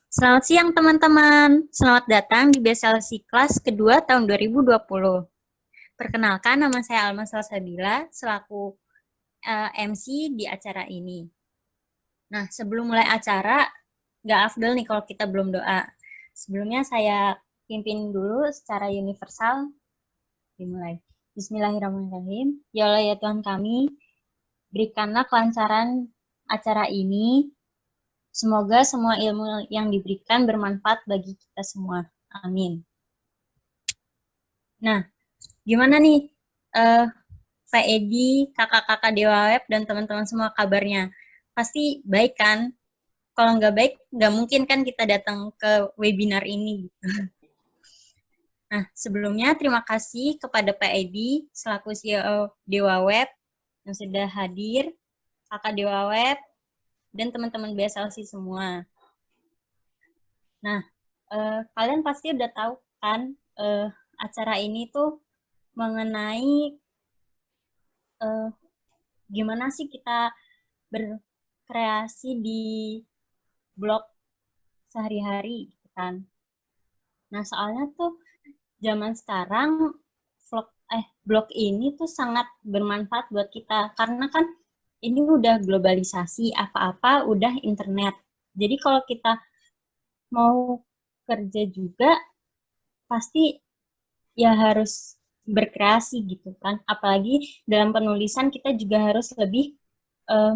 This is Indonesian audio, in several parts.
Selamat siang teman-teman. Selamat datang di BSLC kelas kedua tahun 2020. Perkenalkan, nama saya Alma Salsabila selaku MC di acara ini. Nah, sebelum mulai acara, nggak afdol nih kalau kita belum doa. Sebelumnya saya pimpin dulu secara universal. Dimulai. Bismillahirrahmanirrahim. Ya Allah ya Tuhan kami, berikanlah kelancaran acara ini. Semoga semua ilmu yang diberikan bermanfaat bagi kita semua. Amin. Nah, gimana nih Pak Edi, kakak-kakak Dewa Web, dan teman-teman semua kabarnya? Pasti baik kan? Kalau nggak baik, nggak mungkin kan kita datang ke webinar ini. Nah, sebelumnya terima kasih kepada Pak Edi selaku CEO Dewa Web yang sudah hadir, kakak Dewa Web, dan teman-teman BSLC semua. Nah, kalian pasti udah tahu kan acara ini tuh mengenai gimana sih kita berkreasi di blog sehari-hari gitu kan. Nah, soalnya tuh zaman sekarang blog ini tuh sangat bermanfaat buat kita karena kan ini udah globalisasi, apa-apa udah internet. Jadi kalau kita mau kerja juga pasti ya harus berkreasi gitu kan. Apalagi dalam penulisan kita juga harus lebih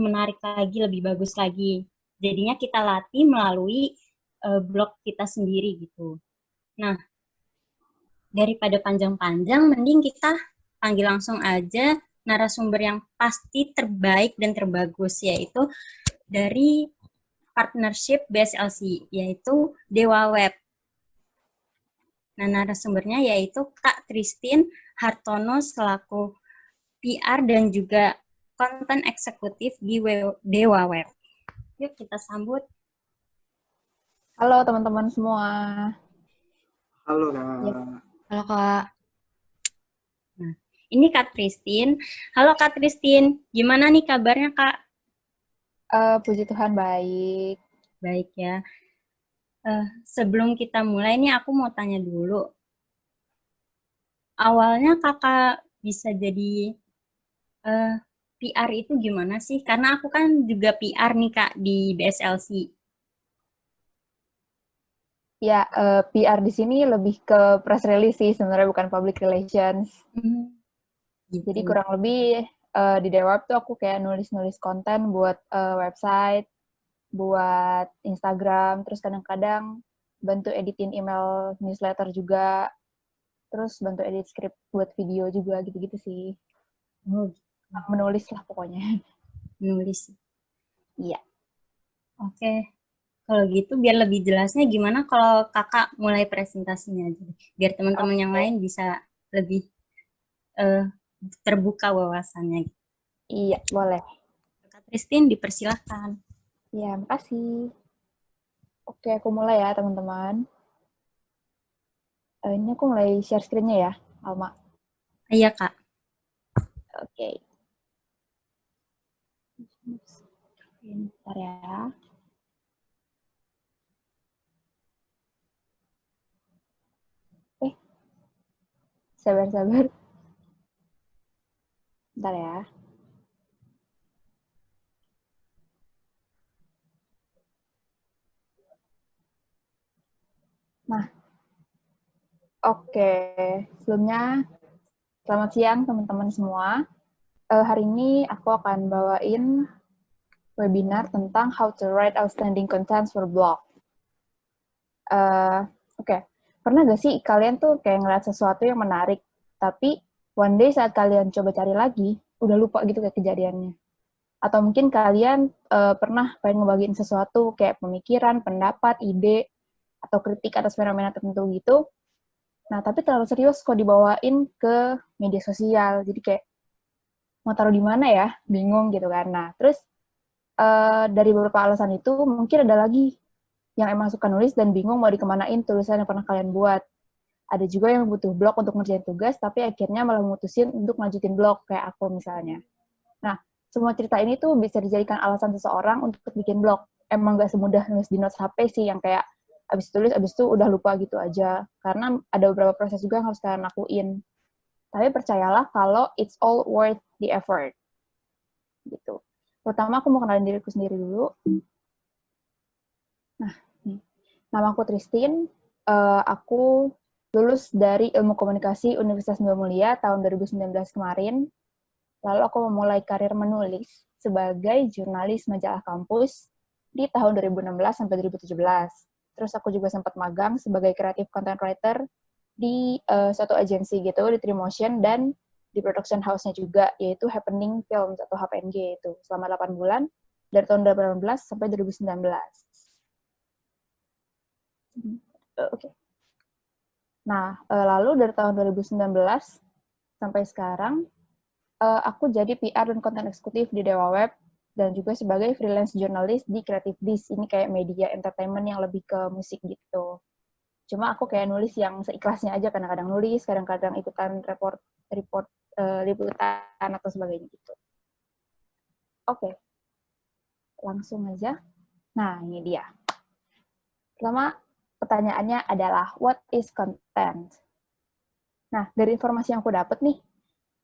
menarik lagi, lebih bagus lagi. Jadinya kita latih melalui blog kita sendiri gitu. Nah, daripada panjang-panjang, mending kita panggil langsung aja narasumber yang pasti terbaik dan terbagus, yaitu dari partnership BSLC, yaitu Dewa Web. Nah, narasumbernya yaitu Kak Tristin Hartono selaku PR dan juga konten eksekutif di Dewa Web. Yuk kita sambut. Halo teman-teman semua. Halo Kak. Ya. Halo Kak. Nah, ini Kak Tristin. Halo Kak Tristin, gimana nih kabarnya Kak? Puji Tuhan baik. Baik ya. Sebelum kita mulai nih aku mau tanya dulu. Awalnya kakak bisa jadi PR itu gimana sih? Karena aku kan juga PR nih Kak di BSLC. Ya, PR di sini lebih ke press release sih, sebenarnya bukan public relations. Gitu. Jadi kurang lebih di Dewap tuh aku kayak nulis-nulis konten buat website, buat Instagram, terus kadang-kadang bantu editin email newsletter juga, terus bantu edit script buat video juga, gitu-gitu sih. Menulis lah pokoknya. Menulis. Iya. Oke. Kalau gitu biar lebih jelasnya gimana kalau kakak mulai presentasinya aja. Biar teman-teman yang lain bisa lebih terbuka wawasannya. Iya, boleh. Kak Tristin dipersilahkan. Ya, makasih. Oke, aku mulai ya, teman-teman. Ini aku mulai share screen-nya ya, Alma. Iya, Kak. Oke. Bentar ya. Sabar-sabar. Bentar ya. Nah, oke. Sebelumnya, selamat siang teman-teman semua. Hari ini aku akan bawain webinar tentang how to write outstanding contents for blog. Oke. Pernah gak sih kalian tuh kayak ngeliat sesuatu yang menarik, tapi one day saat kalian coba cari lagi, udah lupa gitu kayak kejadiannya. Atau mungkin kalian pernah pengen ngebagiin sesuatu kayak pemikiran, pendapat, ide, atau kritik atas fenomena tertentu gitu. Nah, tapi terlalu serius kok dibawain ke media sosial. Jadi kayak, mau taruh di mana ya? Bingung gitu kan. Nah, terus dari beberapa alasan itu, mungkin ada lagi yang emang suka nulis dan bingung mau dikemanain tulisan yang pernah kalian buat. Ada juga yang butuh blog untuk ngerjain tugas, tapi akhirnya malah memutusin untuk lanjutin blog, kayak aku misalnya. Nah, semua cerita ini tuh bisa dijadikan alasan seseorang untuk bikin blog. emang nggak semudah nulis di notes HP sih, yang kayak abis tulis, abis itu udah lupa gitu aja. Karena ada beberapa proses juga yang harus kalian lakuin. Tapi percayalah kalau it's all worth the effort. Gitu. Pertama aku mau kenalin diriku sendiri dulu. Nah, nama aku Tristin. Aku lulus dari Ilmu Komunikasi Universitas Bima Mulia tahun 2019 kemarin. Lalu aku memulai karir menulis sebagai jurnalis majalah kampus di tahun 2016 sampai 2017. Terus aku juga sempat magang sebagai creative content writer di suatu agensi gitu, di Trimotion, dan di production house-nya juga, yaitu Happening Films atau HPNG itu, selama 8 bulan, dari tahun 2018 sampai 2019. Oke. Nah, lalu dari tahun 2019 sampai sekarang, aku jadi PR dan konten eksekutif di Dewa Web, dan juga sebagai freelance jurnalis di Creative Disk. Ini kayak media entertainment yang lebih ke musik gitu. Cuma aku kayak nulis yang seikhlasnya aja, kadang-kadang nulis, kadang-kadang ikutan report liputan atau sebagainya gitu. Oke. Langsung aja. Nah, ini dia. Pertama, pertanyaannya adalah, what is content? Nah, dari informasi yang aku dapat nih,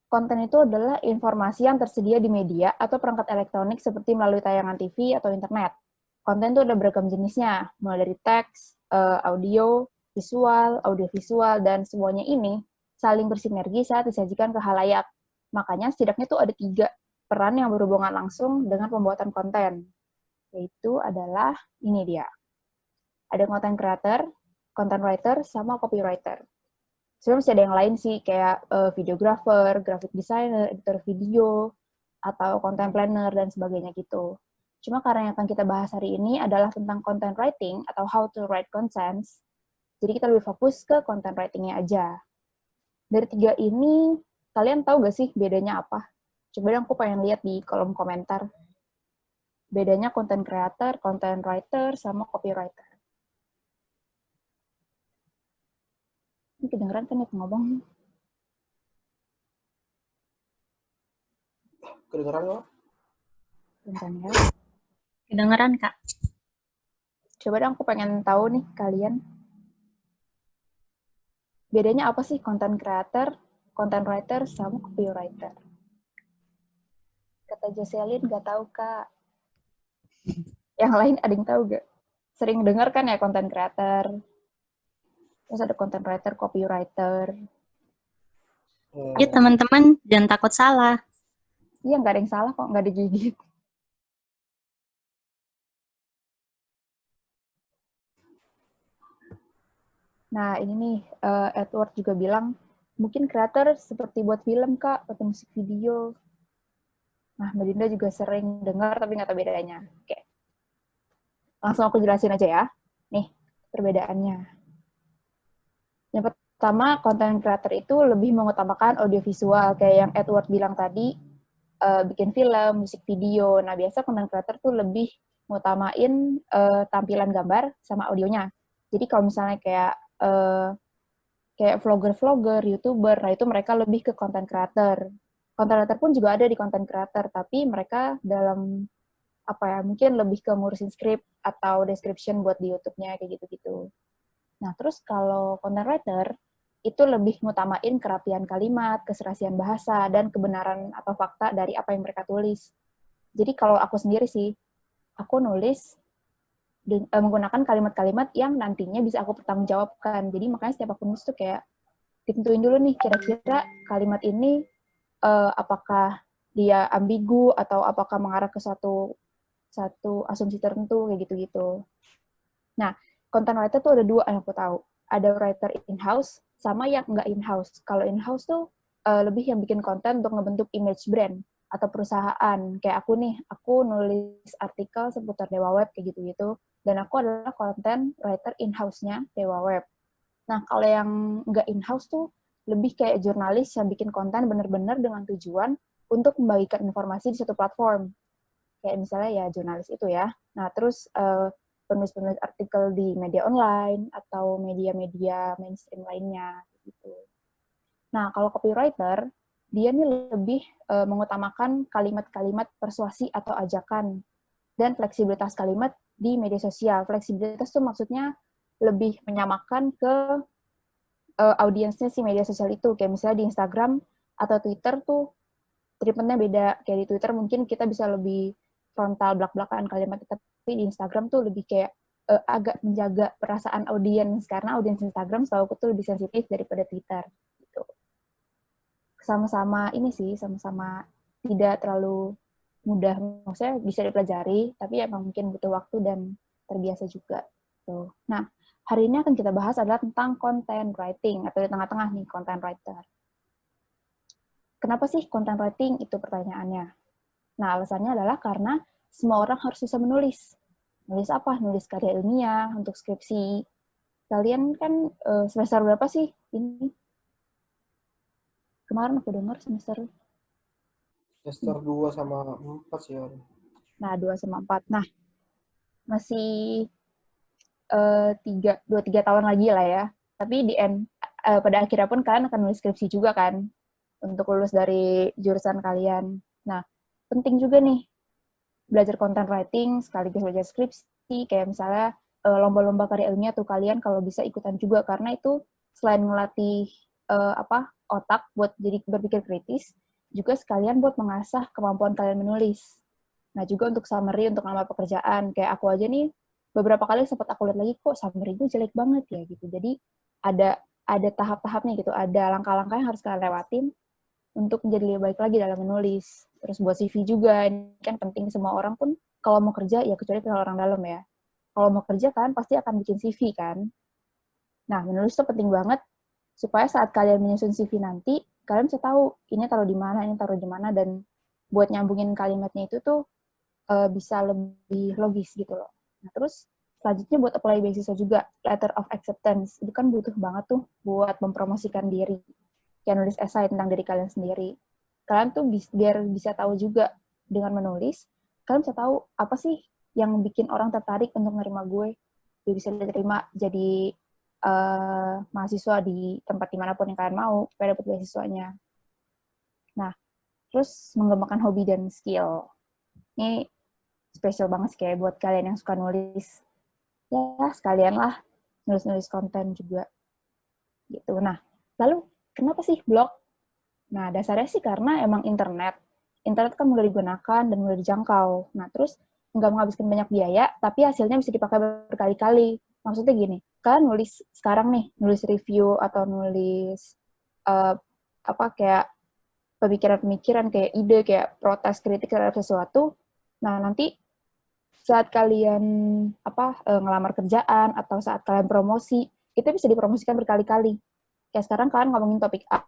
konten itu adalah informasi yang tersedia di media atau perangkat elektronik seperti melalui tayangan TV atau internet. Konten itu ada beragam jenisnya, mulai dari teks, audio, visual, audiovisual, dan semuanya ini saling bersinergi saat disajikan ke khalayak. Makanya setidaknya itu ada 3 peran yang berhubungan langsung dengan pembuatan konten. Yaitu adalah, ini dia. Ada content creator, content writer, sama copywriter. Sebenarnya masih ada yang lain sih, kayak videographer, graphic designer, editor video, atau content planner, dan sebagainya gitu. Cuma karena yang akan kita bahas hari ini adalah tentang content writing, atau how to write contents, jadi kita lebih fokus ke content writing-nya aja. Dari 3 ini, kalian tahu gak sih bedanya apa? Coba dong aku pengen lihat di kolom komentar. Bedanya content creator, content writer, sama copywriter. Ini kedengeran kan ya ngomong? Kedengeran nggak? Kedengeran ya? Kedengeran, Kak? Coba dong aku pengen tahu nih kalian. Bedanya apa sih content creator, content writer, sama copywriter? Kata Jocelyn gak tahu, Kak. Yang lain ada yang tahu gak? Sering dengar kan ya content creator. Terus ada content writer, copywriter. Ya, teman-teman, jangan takut salah. Iya, nggak ada yang salah kok, nggak digigit. Nah, ini nih, Edward juga bilang, mungkin creator seperti buat film, Kak, atau musik video. Nah, Melinda juga sering dengar, tapi nggak tahu bedanya. Oke. Langsung aku jelasin aja ya. Nih, perbedaannya. Yang pertama, content creator itu lebih mengutamakan audiovisual, kayak yang Edward bilang tadi, bikin film, musik video. Nah, biasa content creator tuh lebih ngutamain tampilan gambar sama audionya. Jadi kalau misalnya kayak vlogger-vlogger, YouTuber, nah itu mereka lebih ke content creator. Content creator pun juga ada di content creator, tapi mereka dalam apa ya, mungkin lebih ke ngurusin script atau description buat di YouTube-nya kayak gitu-gitu. Nah, terus kalau content writer itu lebih ngutamain kerapian kalimat, keserasian bahasa, dan kebenaran atau fakta dari apa yang mereka tulis. Jadi kalau aku sendiri sih, aku nulis menggunakan kalimat-kalimat yang nantinya bisa aku pertanggungjawabkan. Jadi makanya setiap aku nulis tuh kayak ditentuin dulu nih, kira-kira kalimat ini apakah dia ambigu atau apakah mengarah ke satu asumsi tertentu, kayak gitu-gitu. Nah, content writer tuh ada 2 yang aku tahu. Ada writer in-house sama yang nggak in-house. Kalau in-house tuh lebih yang bikin konten untuk ngebentuk image brand atau perusahaan. Kayak aku nih, aku nulis artikel seputar Dewa Web kayak gitu-gitu. Dan aku adalah content writer in-house-nya Dewa Web. Nah, kalau yang nggak in-house tuh lebih kayak jurnalis yang bikin konten bener-bener dengan tujuan untuk membagikan informasi di satu platform. Kayak misalnya ya jurnalis itu ya. Nah, terus penulis-penulis artikel di media online atau media-media mainstream lainnya gitu. Nah, kalau copywriter, dia nih lebih mengutamakan kalimat-kalimat persuasi atau ajakan dan fleksibilitas kalimat di media sosial. Fleksibilitas tuh maksudnya lebih menyamakan ke audiensnya si media sosial itu. Kayak misalnya di Instagram atau Twitter tuh treatmentnya beda. Kayak di Twitter mungkin kita bisa lebih frontal, belak-belakan kalimat, tapi di Instagram tuh lebih kayak agak menjaga perasaan audiens, karena audiens Instagram setahu aku tuh lebih sensitif daripada Twitter. Gitu. Sama-sama ini sih, sama-sama tidak terlalu mudah, maksudnya bisa dipelajari, tapi emang mungkin butuh waktu dan terbiasa juga. Tuh. Nah, hari ini akan kita bahas adalah tentang content writing, atau di tengah-tengah nih, content writer. Kenapa sih content writing? Itu pertanyaannya. Nah, alasannya adalah karena semua orang harus bisa menulis. Nulis apa? Nulis karya ilmiah, untuk skripsi. Kalian kan semester berapa sih ini? Kemarin aku dengar semester Semester 2 sama 4 sih. Nah, 2 sama 4. Nah, masih 2-3 tahun lagi lah ya. Tapi pada akhirnya pun kalian akan nulis skripsi juga kan, untuk lulus dari jurusan kalian. Nah, penting juga nih belajar content writing sekaligus belajar skripsi, kayak misalnya lomba-lomba karya ilmiah tuh kalian kalau bisa ikutan juga, karena itu selain melatih otak buat jadi berpikir kritis, juga sekalian buat mengasah kemampuan kalian menulis. Nah, juga untuk summary, untuk lamar pekerjaan. Kayak aku aja nih, beberapa kali sempat aku lihat lagi, kok summary gue jelek banget ya, gitu. Jadi, ada tahap-tahapnya gitu, ada langkah-langkah yang harus kalian lewatin untuk menjadi lebih baik lagi dalam menulis. Terus buat CV juga, ini kan penting. Semua orang pun kalau mau kerja, ya kecuali kenal orang dalam ya. Kalau mau kerja kan, pasti akan bikin CV kan. Nah, menulis tuh penting banget, supaya saat kalian menyusun CV nanti, kalian bisa tahu ini taruh di mana, ini taruh di mana, dan buat nyambungin kalimatnya itu tuh bisa lebih logis gitu loh. Nah, terus selanjutnya buat apply beasiswa juga, letter of acceptance. Itu kan butuh banget tuh buat mempromosikan diri. Kayak nulis esai tentang diri kalian sendiri. Kalian tuh biar bisa tahu juga dengan menulis, kalian bisa tahu apa sih yang bikin orang tertarik untuk menerima gue. Dia bisa diterima jadi mahasiswa di tempat dimanapun yang kalian mau, supaya dapat beasiswanya. Nah, terus mengembangkan hobi dan skill. Ini spesial banget sih kayak buat kalian yang suka nulis. Ya, sekalian lah nulis-nulis konten juga. Gitu. Nah, lalu kenapa sih blog? Nah, dasarnya sih karena emang internet. Internet kan mudah digunakan dan mudah dijangkau. Nah, terus nggak menghabiskan banyak biaya, tapi hasilnya bisa dipakai berkali-kali. Maksudnya gini, kalian nulis sekarang nih, nulis review atau nulis uh, kayak pemikiran-pemikiran, kayak ide, kayak protes, kritik terhadap sesuatu. Nah, nanti saat kalian ngelamar kerjaan atau saat kalian promosi, itu bisa dipromosikan berkali-kali. Kayak sekarang kalian ngomongin topik A,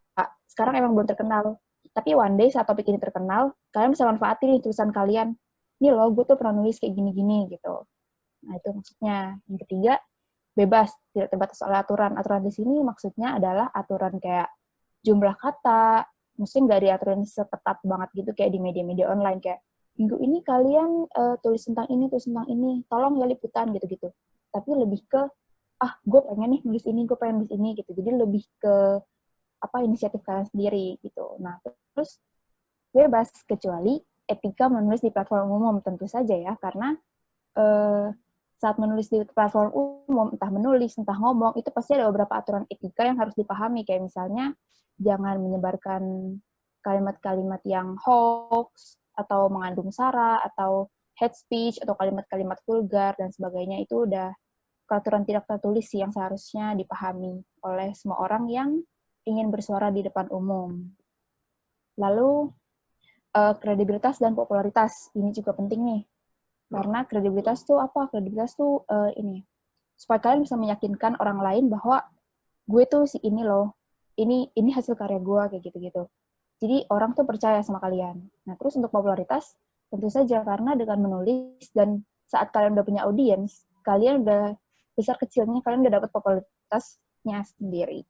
sekarang emang belum terkenal, tapi one day saat topik ini terkenal, kalian bisa manfaatin nih tulisan kalian. Ini loh, gue tuh pernah nulis kayak gini-gini gitu. Nah, itu maksudnya. Yang ketiga, bebas, tidak terbatas oleh aturan. Aturan di sini maksudnya adalah aturan kayak jumlah kata, mungkin nggak diaturin seketat banget gitu kayak di media-media online, kayak minggu ini kalian tulis tentang ini, tolong ya liputan gitu-gitu. Tapi lebih ke, gue pengen nih nulis ini, gue pengen nulis ini gitu. Jadi lebih ke inisiatif kalian sendiri gitu. Nah, terus bebas kecuali etika menulis di platform umum tentu saja ya, karena saat menulis di platform umum, entah menulis, entah ngomong, itu pasti ada beberapa aturan etika yang harus dipahami, kayak misalnya jangan menyebarkan kalimat-kalimat yang hoax, atau mengandung sara, atau hate speech, atau kalimat-kalimat vulgar, dan sebagainya. Itu udah peraturan tidak tertulis sih yang seharusnya dipahami oleh semua orang yang ingin bersuara di depan umum. Lalu, kredibilitas dan popularitas. Ini juga penting nih. Karena kredibilitas tuh apa? Kredibilitas tuh ini. Supaya kalian bisa meyakinkan orang lain bahwa gue tuh si ini loh. Ini hasil karya gue, kayak gitu-gitu. Jadi orang tuh percaya sama kalian. Nah, terus untuk popularitas, tentu saja karena dengan menulis dan saat kalian udah punya audiens, kalian udah besar kecilnya kalian udah dapat popularitasnya sendiri.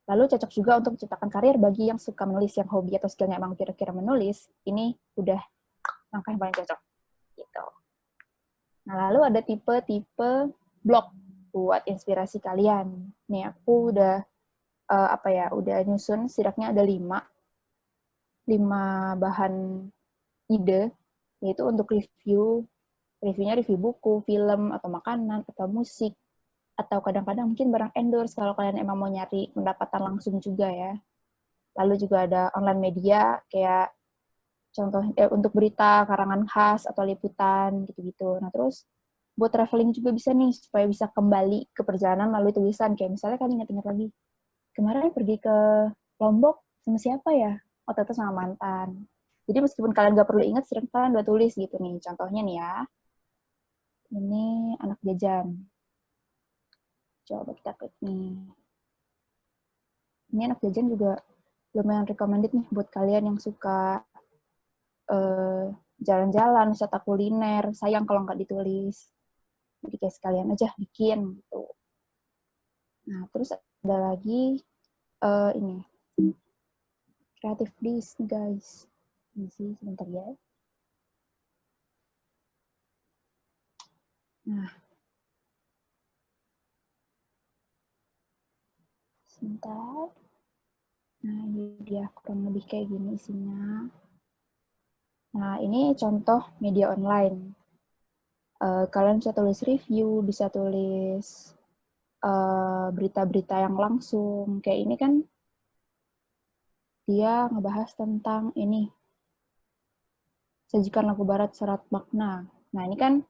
Lalu cocok juga untuk menciptakan karir bagi yang suka menulis, yang hobi atau skillnya emang kira-kira menulis, ini udah langkah yang paling cocok. Gitu. Nah, lalu ada tipe-tipe blog buat inspirasi kalian. Nih, aku udah udah nyusun, setidaknya ada 5 bahan ide, yaitu untuk review, Reviewnya review buku, film, atau makanan, atau musik, atau kadang-kadang mungkin barang endorse kalau kalian emang mau nyari pendapatan langsung juga ya. Lalu juga ada online media, kayak contoh untuk berita, karangan khas, atau liputan, gitu-gitu. Nah, terus buat traveling juga bisa nih, supaya bisa kembali ke perjalanan melalui tulisan. Kayak misalnya kalian ingat-ingat lagi, kemarin pergi ke Lombok sama siapa ya? Oh, ternyata sama mantan. Jadi meskipun kalian gak perlu ingat, sering kalian udah tulis gitu nih. Contohnya nih ya, ini anak jajan. Coba kita klik nih. Ini anak jajan juga lumayan recommended nih buat kalian yang suka jalan-jalan, wisata kuliner. Sayang kalau nggak ditulis. Jadi kayak sekalian aja bikin gitu. Nah, terus ada lagi ini Creative List, guys. Ini sih sebentar ya. Nah, sebentar. Nah, ini dia kurang lebih kayak gini isinya. Nah, ini contoh media online. Kalian bisa tulis review, bisa tulis berita-berita yang langsung. Kayak ini kan dia ngebahas tentang ini, sajikan lagu barat syarat makna. Nah, ini kan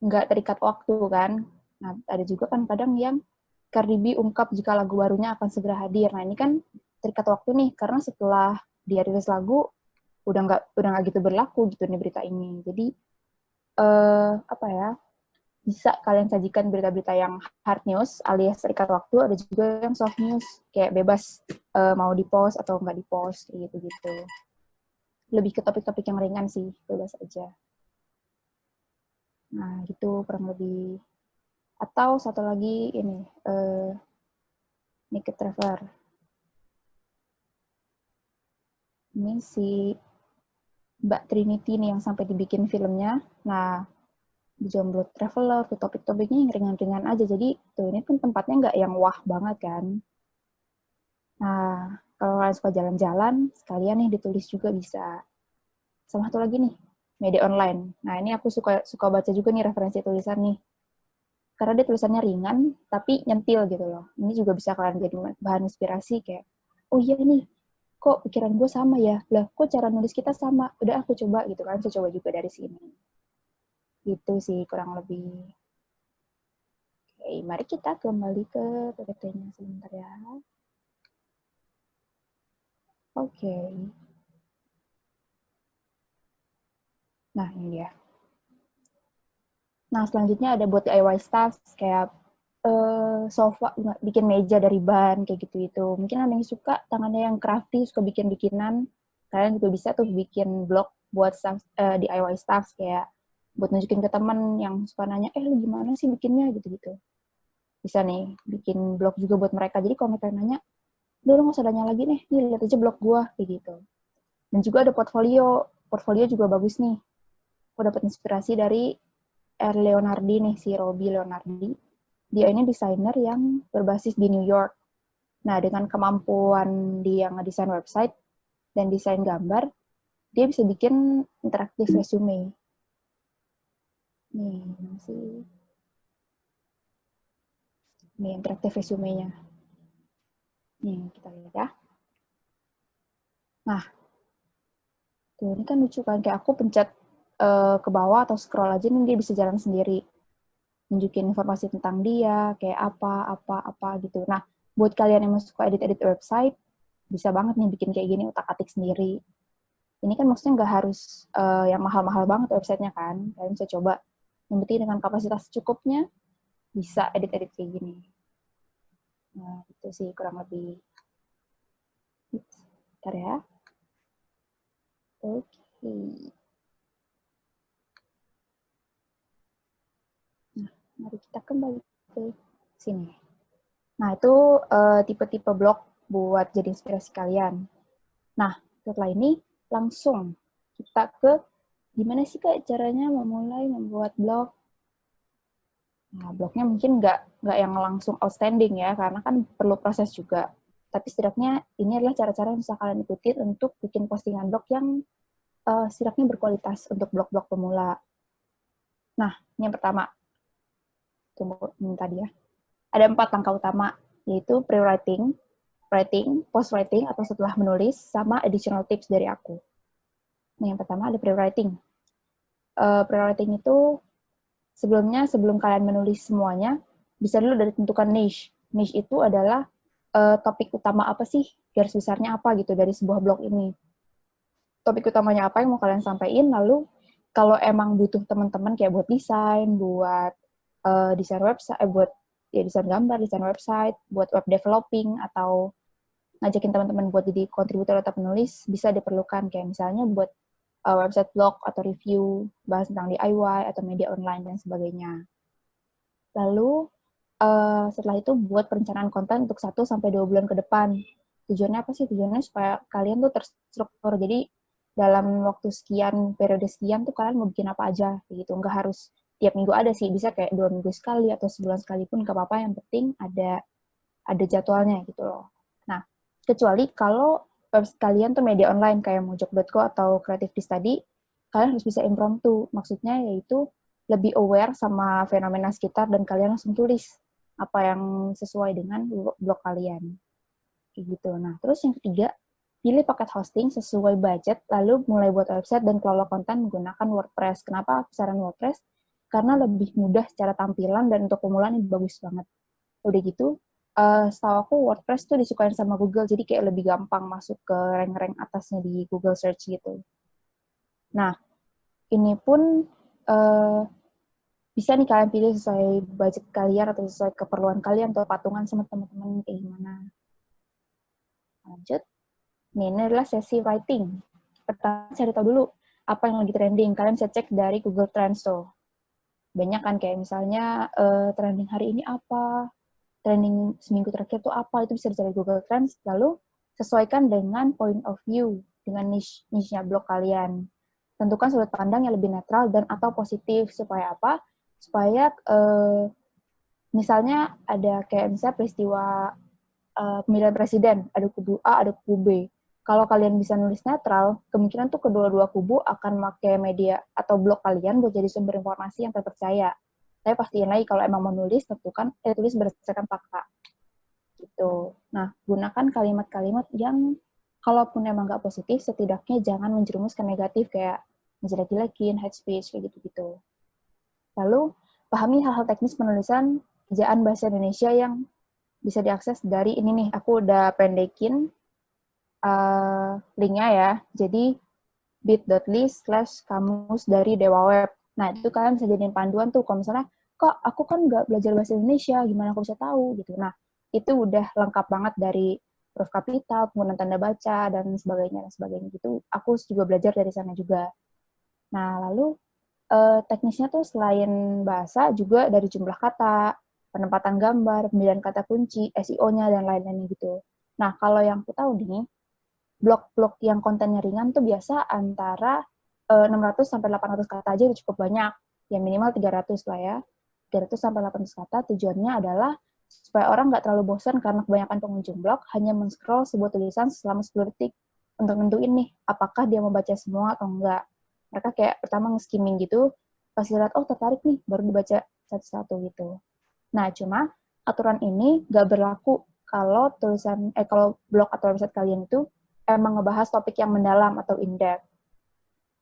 nggak terikat waktu kan. Nah, ada juga kan kadang yang Cardi B ungkap jika lagu barunya akan segera hadir. Nah, ini kan terikat waktu nih, karena setelah dia rilis lagu, udah nggak gitu berlaku gitu nih berita ini. Jadi, apa ya, bisa kalian sajikan berita-berita yang hard news alias terikat waktu, ada juga yang soft news, kayak bebas mau di-post atau nggak di-post, gitu-gitu. Lebih ke topik-topik yang ringan sih, bebas aja. Nah, gitu kurang lebih. Atau satu lagi ini, Naked Traveler. Ini si Mbak Trinity nih yang sampai dibikin filmnya. Nah, di Jomblo Traveler, tuh topik-topiknya yang ringan-ringan aja. Jadi, tuh ini pun tempatnya nggak yang wah banget kan. Nah, kalau kalian suka jalan-jalan, sekalian nih ditulis juga bisa. Sama satu lagi nih, media online. Nah, ini aku suka baca juga nih referensi tulisan nih. Karena dia tulisannya ringan, tapi nyentil gitu loh. Ini juga bisa kalian jadi bahan inspirasi kayak, oh iya nih, kok pikiran gue sama ya? Lah, kok cara nulis kita sama? Udah aku coba gitu kan, saya coba juga dari sini. Gitu sih kurang lebih. Oke, mari kita kembali ke PPT-nya sebentar ya. Oke. Nah, ini dia. Nah, selanjutnya ada buat DIY stuff, kayak sofa, bikin meja dari ban, kayak gitu-gitu. Mungkin ada yang suka tangannya yang crafty, suka bikin-bikinan. Kalian juga bisa tuh bikin blog buat stuff, DIY stuff, kayak buat nunjukin ke teman yang suka nanya, lu gimana sih bikinnya, gitu-gitu. Bisa nih, bikin blog juga buat mereka. Jadi kalau mereka nanya, udah nggak usah nanya lagi nih lihat aja blog gua, kayak gitu. Dan juga ada portfolio juga bagus nih. Aku dapat inspirasi dari R. Leonardi nih, si Robbie Leonardi. Dia ini desainer yang berbasis di New York. Nah, dengan kemampuan dia ngedesain website dan desain gambar, dia bisa bikin interaktif resume. Nih, masih. Nih, interaktif resume-nya. Nih, kita lihat ya. Nah, tuh, ini kan lucu kan. Kayak aku pencet ke bawah atau scroll aja, nih dia bisa jalan sendiri. Nunjukin informasi tentang dia, kayak apa gitu. Nah, buat kalian yang suka edit-edit website, bisa banget nih bikin kayak gini, utak-atik sendiri. Ini kan maksudnya nggak harus yang mahal-mahal banget websitenya kan. Kalian bisa coba. Yang penting dengan kapasitas cukupnya, bisa edit-edit kayak gini. Nah, itu sih kurang lebih. Bentar ya. Oke. Nah, mari kita kembali ke sini. Nah, itu tipe-tipe blog buat jadi inspirasi kalian. Nah, setelah ini langsung kita ke gimana sih Kak caranya memulai membuat blog. Nah, blognya mungkin nggak yang langsung outstanding ya, karena kan perlu proses juga. Tapi setidaknya ini adalah cara-cara yang bisa kalian ikuti untuk bikin postingan blog yang setidaknya berkualitas untuk blog-blog pemula. Nah, ini yang pertama. Tunggu, ini tadi ya. Ada 4 langkah utama, yaitu pre-writing, writing, post-writing atau setelah menulis, sama additional tips dari aku. Nah, yang pertama ada pre-writing. Pre-writing itu sebelum kalian menulis semuanya, bisa dulu dari tentukan niche. Niche itu adalah topik utama apa sih, garis besarnya apa gitu dari sebuah blog ini. Topik utamanya apa yang mau kalian sampaikan, lalu kalau emang butuh teman-teman kayak buat desain, buat desain website, buat ya desain gambar, desain website, buat web developing, atau ngajakin teman-teman buat jadi kontributor atau penulis, bisa diperlukan. Kayak misalnya buat website blog atau review, bahas tentang DIY atau media online, dan sebagainya. Lalu, setelah itu buat perencanaan konten untuk 1-2 bulan ke depan. Tujuannya apa sih? Tujuannya supaya kalian tuh terstruktur. Jadi, dalam waktu sekian, periode sekian tuh kalian mau bikin apa aja. Gitu. Nggak harus tiap minggu ada sih. Bisa kayak 2 minggu sekali atau sebulan sekali pun nggak apa-apa. Yang penting ada jadwalnya gitu loh. Nah, kecuali kalau website kalian tuh media online kayak mojok.co atau Creative Study, kalian harus bisa impromptu. Maksudnya yaitu lebih aware sama fenomena sekitar dan kalian langsung tulis apa yang sesuai dengan blog kalian. Kayak gitu. Nah, terus yang ketiga, pilih paket hosting sesuai budget, lalu mulai buat website dan kelola konten menggunakan WordPress. Kenapa aku saran WordPress? Karena lebih mudah secara tampilan dan untuk pemula ini bagus banget. Udah gitu, setahu aku WordPress tuh disukain sama Google, jadi kayak lebih gampang masuk ke rank-rank atasnya di Google Search gitu. Nah, ini pun bisa nih kalian pilih sesuai budget kalian atau sesuai keperluan kalian atau patungan sama teman-teman kayak gimana. Lanjut. Ini adalah sesi writing. Pertama, cari tahu dulu apa yang lagi trending. Kalian bisa cek dari Google Trends tuh. Banyak kan kayak misalnya trending hari ini apa, trending seminggu terakhir tuh apa, itu bisa dicari Google Trends, lalu sesuaikan dengan point of view, dengan niche-nya blog kalian. Tentukan sudut pandang yang lebih netral dan atau positif, supaya apa? Supaya misalnya ada kayak misalnya peristiwa pemilihan presiden, ada kubu A, ada kubu B. Kalau kalian bisa nulis netral, kemungkinan tuh kedua-dua kubu akan pakai media atau blog kalian buat jadi sumber informasi yang terpercaya. Tapi pastiin lagi kalau emang mau nulis, tentukan tulis berdasarkan fakta. Gitu. Nah, gunakan kalimat-kalimat yang kalaupun emang nggak positif, setidaknya jangan menjerumus ke negatif kayak menjelek-jelekin, hate speech, kayak gitu-gitu. Lalu, pahami hal-hal teknis penulisan ejaan bahasa Indonesia yang bisa diakses dari ini nih, aku udah pendekin linknya ya. Jadi bit.ly/kamus dari Dewa Web. Nah, itu kalian bisa jadiin panduan tuh kalau misalnya, kok aku kan nggak belajar bahasa Indonesia, gimana aku bisa tahu gitu. Nah, itu udah lengkap banget dari huruf kapital, penggunaan tanda baca, dan sebagainya gitu. Aku juga belajar dari sana juga. Nah, lalu teknisnya tuh selain bahasa, juga dari jumlah kata, penempatan gambar, pemilihan kata kunci, SEO-nya, dan lain-lain gitu. Nah, kalau yang aku tahu nih, blog-blog yang kontennya ringan tuh biasa antara 600 sampai 800 kata aja udah cukup banyak. Ya minimal 300 lah ya. 300 sampai 800 kata tujuannya adalah supaya orang nggak terlalu bosan karena kebanyakan pengunjung blog hanya men-scroll sebuah tulisan selama 10 detik untuk nentuin nih apakah dia mau baca semua atau enggak. Mereka kayak pertama nge-skimming gitu, pas lihat oh tertarik nih baru dibaca satu-satu gitu. Nah, cuma aturan ini nggak berlaku kalau kalau blog atau website kalian itu emang ngebahas topik yang mendalam atau in-depth.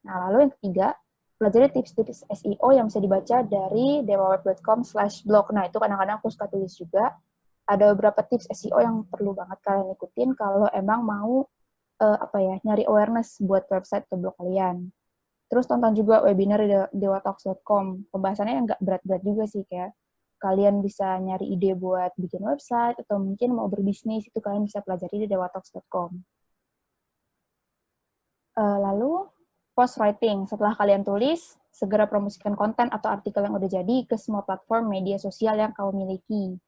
Nah, lalu yang ketiga, pelajari tips-tips SEO yang bisa dibaca dari dewaweb.com/blog. Nah, itu kadang-kadang aku suka tulis juga. Ada beberapa tips SEO yang perlu banget kalian ikutin kalau emang mau nyari awareness buat website atau blog kalian. Terus tonton juga webinar di dewatalks.com. Pembahasannya nggak berat-berat juga sih, kayak kalian bisa nyari ide buat bikin website, atau mungkin mau berbisnis, itu kalian bisa pelajari di dewatalks.com. Lalu, post writing. Setelah kalian tulis, segera promosikan konten atau artikel yang udah jadi ke semua platform media sosial yang kamu miliki.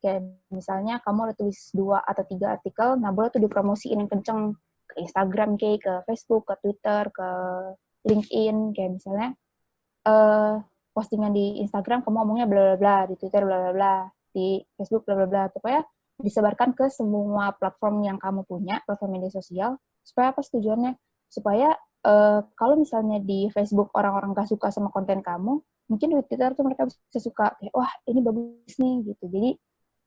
Kayak misalnya kamu udah tulis 2 atau 3 artikel, nah boleh tuh dipromosiin yang kenceng ke Instagram, kayak ke Facebook, ke Twitter, ke LinkedIn, kayak misalnya postingan di Instagram kamu ngomongnya bla bla bla, di Twitter bla bla bla, di Facebook bla bla bla, pokoknya disebarkan ke semua platform yang kamu punya, platform media sosial, supaya apa tujuannya? Supaya kalau misalnya di Facebook orang-orang gak suka sama konten kamu, mungkin di Twitter tuh mereka bisa suka kayak, wah ini bagus nih gitu. Jadi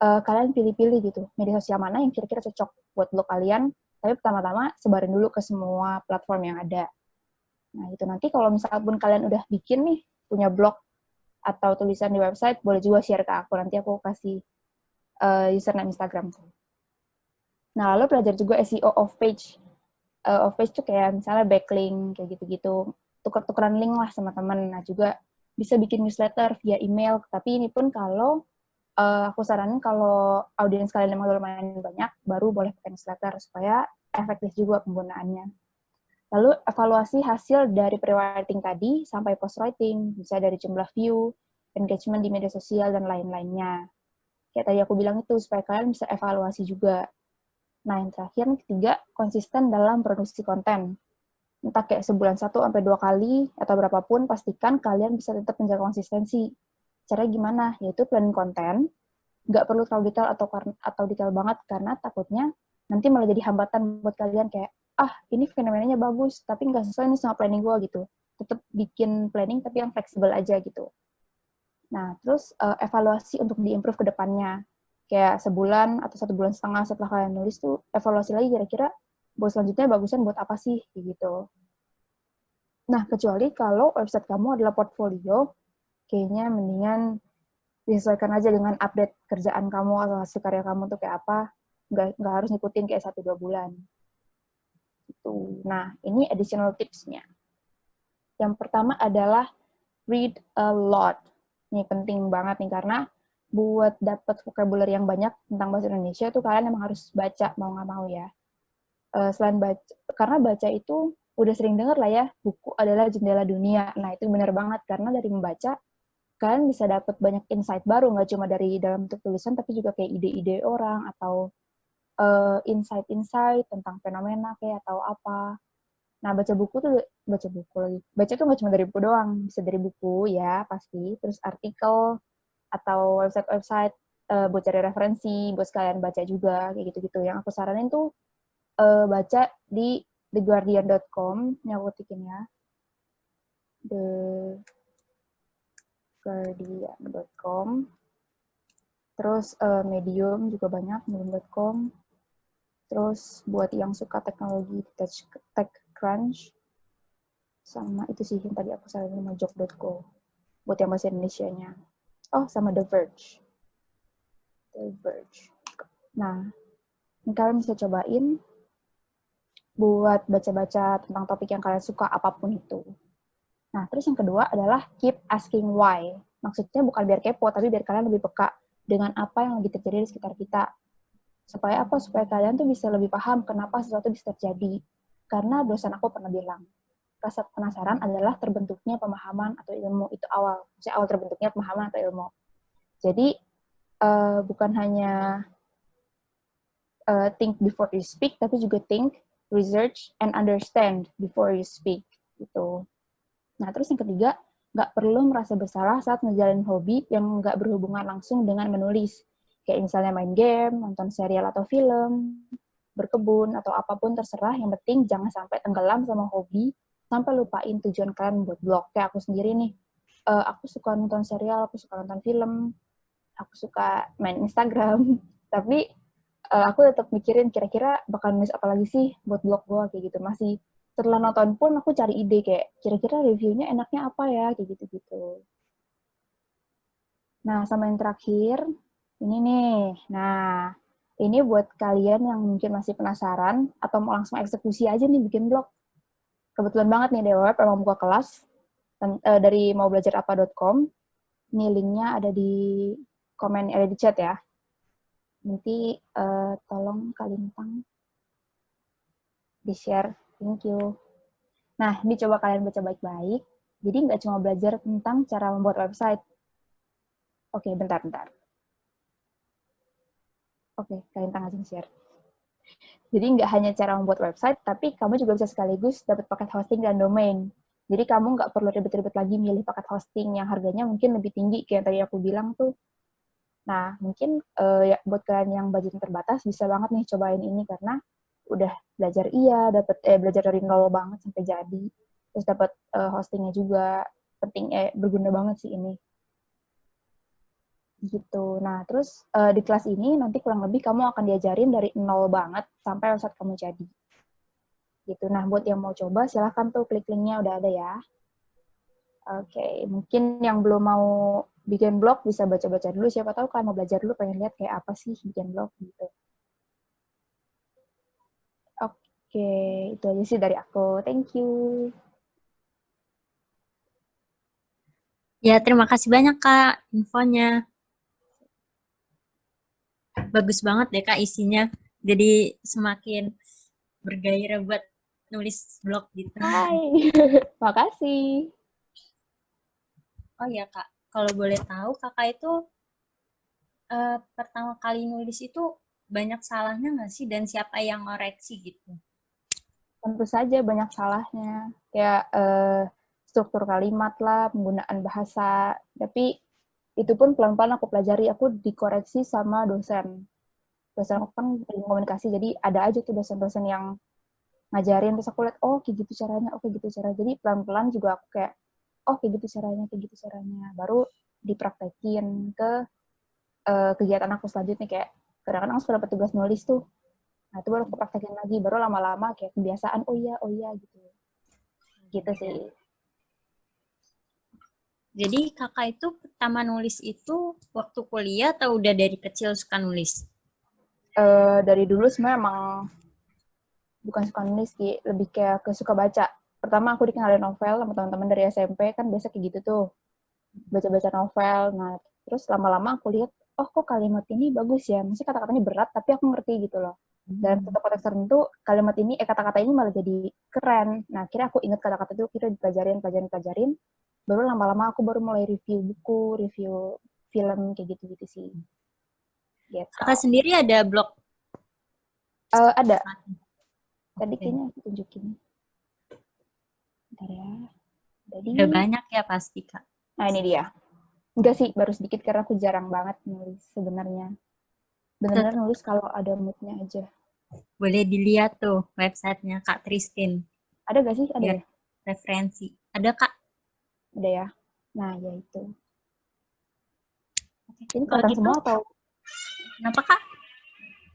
kalian pilih-pilih gitu media sosial mana yang kira-kira cocok buat blog kalian. Tapi pertama-tama sebarin dulu ke semua platform yang ada. Nah itu nanti kalau misalkan kalian udah bikin nih punya blog atau tulisan di website, boleh juga share ke aku. Nanti aku kasih username Instagram. Nah lalu belajar juga SEO off page. Off page tuh kayak misalnya backlink kayak gitu-gitu, tuker-tukeran link lah sama teman. Nah juga bisa bikin newsletter via email, tapi ini pun kalau aku saranin kalau audiens kalian emang lumayan banyak, baru boleh pakai newsletter supaya efektif juga penggunaannya. Lalu evaluasi hasil dari pre-writing tadi sampai post-writing, bisa dari jumlah view, engagement di media sosial, dan lain-lainnya. Kayak tadi aku bilang itu, supaya kalian bisa evaluasi juga. Nah, yang terakhir, yang ketiga, konsisten dalam produksi konten. Entah kayak sebulan 1-2 kali, atau berapapun, pastikan kalian bisa tetap menjaga konsistensi. Caranya gimana? Yaitu planning konten, nggak perlu terlalu detail atau detail banget, karena takutnya nanti malah jadi hambatan buat kalian kayak, ini fenomenanya bagus, tapi nggak sesuai nih sama planning gue gitu. Tetap bikin planning, tapi yang fleksibel aja gitu. Nah, terus evaluasi untuk di-improve ke depannya. Kayak sebulan atau 1,5 bulan setelah kalian nulis tuh, evaluasi lagi kira-kira buat selanjutnya bagusan buat apa sih, kayak gitu. Nah, kecuali kalau website kamu adalah portfolio, kayaknya mendingan disesuaikan aja dengan update kerjaan kamu atau hasil karya kamu tuh kayak apa, nggak harus ngikutin kayak 1-2 bulan. Gitu. Nah, ini additional tips-nya. Yang pertama adalah read a lot. Ini penting banget nih, karena buat dapat vocabulary yang banyak tentang bahasa Indonesia itu kalian emang harus baca, mau nggak mau ya. Selain baca, karena baca itu udah sering dengar lah ya, buku adalah jendela dunia. Nah, itu benar banget, karena dari membaca, kalian bisa dapat banyak insight baru, nggak cuma dari dalam bentuk tulisan, tapi juga kayak ide-ide orang, atau insight-insight tentang fenomena kayak atau apa. Nah, baca buku lagi. Baca tuh nggak cuma dari buku doang, bisa dari buku ya pasti, terus artikel atau website-website buat cari referensi, buat sekalian baca juga kayak gitu-gitu. Yang aku saranin tuh baca di theguardian.com, ini aku ketikin ya, theguardian.com. Terus Medium juga banyak, medium.com. Terus buat yang suka teknologi, TechCrunch. Sama itu sih yang tadi aku saranin, mojok.co. Buat yang bahasa Indonesianya. Oh, sama The Verge. The Verge. Nah, ini kalian bisa cobain buat baca-baca tentang topik yang kalian suka, apapun itu. Nah, terus yang kedua adalah keep asking why. Maksudnya bukan biar kepo, tapi biar kalian lebih peka dengan apa yang lagi terjadi di sekitar kita. Supaya apa? Supaya kalian tuh bisa lebih paham kenapa sesuatu bisa terjadi. Karena dosen aku pernah bilang, rasa penasaran adalah terbentuknya pemahaman atau ilmu. Itu awal. Maksudnya awal terbentuknya pemahaman atau ilmu. Jadi, bukan hanya think before you speak, tapi juga think, research, and understand before you speak. Gitu. Nah, terus yang ketiga, nggak perlu merasa bersalah saat ngejalanin hobi yang nggak berhubungan langsung dengan menulis. Kayak misalnya main game, nonton serial atau film, berkebun, atau apapun terserah. Yang penting jangan sampai tenggelam sama hobi, sampai lupain tujuan kalian buat blog. Kayak aku sendiri nih, aku suka nonton serial, aku suka nonton film, aku suka main Instagram, tapi aku tetap mikirin kira-kira bakal nulis apa lagi sih buat blog gue, kayak gitu. Masih setelah nonton pun aku cari ide kayak kira-kira reviewnya enaknya apa ya, kayak gitu-gitu. Nah, sama yang terakhir, ini nih. Nah, ini buat kalian yang mungkin masih penasaran atau mau langsung eksekusi aja nih bikin blog. Kebetulan banget nih Dewa emang buka kelas dari maubelajarapa.com. Ini linknya ada di komen, ada di chat ya. Nanti tolong Kalintang di-share. Thank you. Nah, ini coba kalian baca baik-baik. Jadi nggak cuma belajar tentang cara membuat website. Oke, bentar. Oke, Kalintang aja share. Jadi nggak hanya cara membuat website, tapi kamu juga bisa sekaligus dapat paket hosting dan domain. Jadi kamu nggak perlu ribet-ribet lagi milih paket hosting yang harganya mungkin lebih tinggi, kayak yang tadi aku bilang tuh. Nah, mungkin ya, buat kalian yang budget terbatas, bisa banget nih cobain ini, karena udah belajar dapat belajar dari nol banget sampai jadi, terus dapat hostingnya juga, penting berguna banget sih ini gitu. Nah terus di kelas ini nanti kurang lebih kamu akan diajarin dari nol banget sampai website kamu jadi gitu. Nah buat yang mau coba silahkan tuh klik linknya, udah ada ya. Oke, mungkin yang belum mau bikin blog bisa baca-baca dulu, siapa tahu kan mau belajar dulu, pengen lihat kayak apa sih bikin blog gitu. Oke, itu aja sih dari aku. Thank you. Ya, terima kasih banyak Kak infonya. Bagus banget deh Kak isinya. Jadi semakin bergairah buat nulis blog gitu. Hai, makasih. Oh ya Kak, kalau boleh tahu Kakak itu pertama kali nulis itu banyak salahnya nggak sih dan siapa yang ngoreksi gitu? Tentu saja banyak salahnya, kayak struktur kalimat lah, penggunaan bahasa, tapi itu pun pelan-pelan aku pelajari, aku dikoreksi sama dosen. Dosen aku kan ilmu komunikasi, jadi ada aja tuh dosen-dosen yang ngajarin, terus aku lihat, oh kayak gitu caranya, oh kayak gitu caranya. Jadi pelan-pelan juga aku kayak, oh kayak gitu caranya, kayak gitu caranya. Baru dipraktekin ke kegiatan aku selanjutnya, kayak kadang-kadang aku sudah dapat tugas nulis tuh. Nah, itu baru aku praktekin lagi, baru lama-lama kayak kebiasaan, oh iya, gitu. Gitu sih. Jadi kakak itu pertama nulis itu waktu kuliah atau udah dari kecil suka nulis? Dari dulu sebenarnya emang bukan suka nulis sih, lebih kayak ke suka baca. Pertama aku dikenalin novel sama teman-teman dari SMP, kan biasa kayak gitu tuh, baca-baca novel. Nah, terus lama-lama aku lihat, oh kok kalimat ini bagus ya, mesti kata-katanya berat, tapi aku ngerti gitu loh. Dan satu konteks tertentu, kalimat ini, kata-kata ini malah jadi keren. Nah, akhirnya aku ingat kata-kata itu, kita pelajarin, baru lama-lama aku baru mulai review buku, review film, kayak gitu-gitu sih. Gitu. Kakak sendiri ada blog? Ada. Tadi Oke. kayaknya aku tunjukin. Bentar ya. Jadi, Udah banyak ya pasti Kak. nah ini dia. Enggak sih, baru sedikit karena aku jarang banget nulis sebenarnya. Benar-benar Tetap nulis kalau ada moodnya aja. boleh dilihat tuh websitenya Kak Tristin. Ada gak sih? Ada Biar ya? referensi. Ada Kak? Ada ya? Nah, ya itu. Oke. Ini Kalau kelihatan gitu, semua atau? kenapa Kak?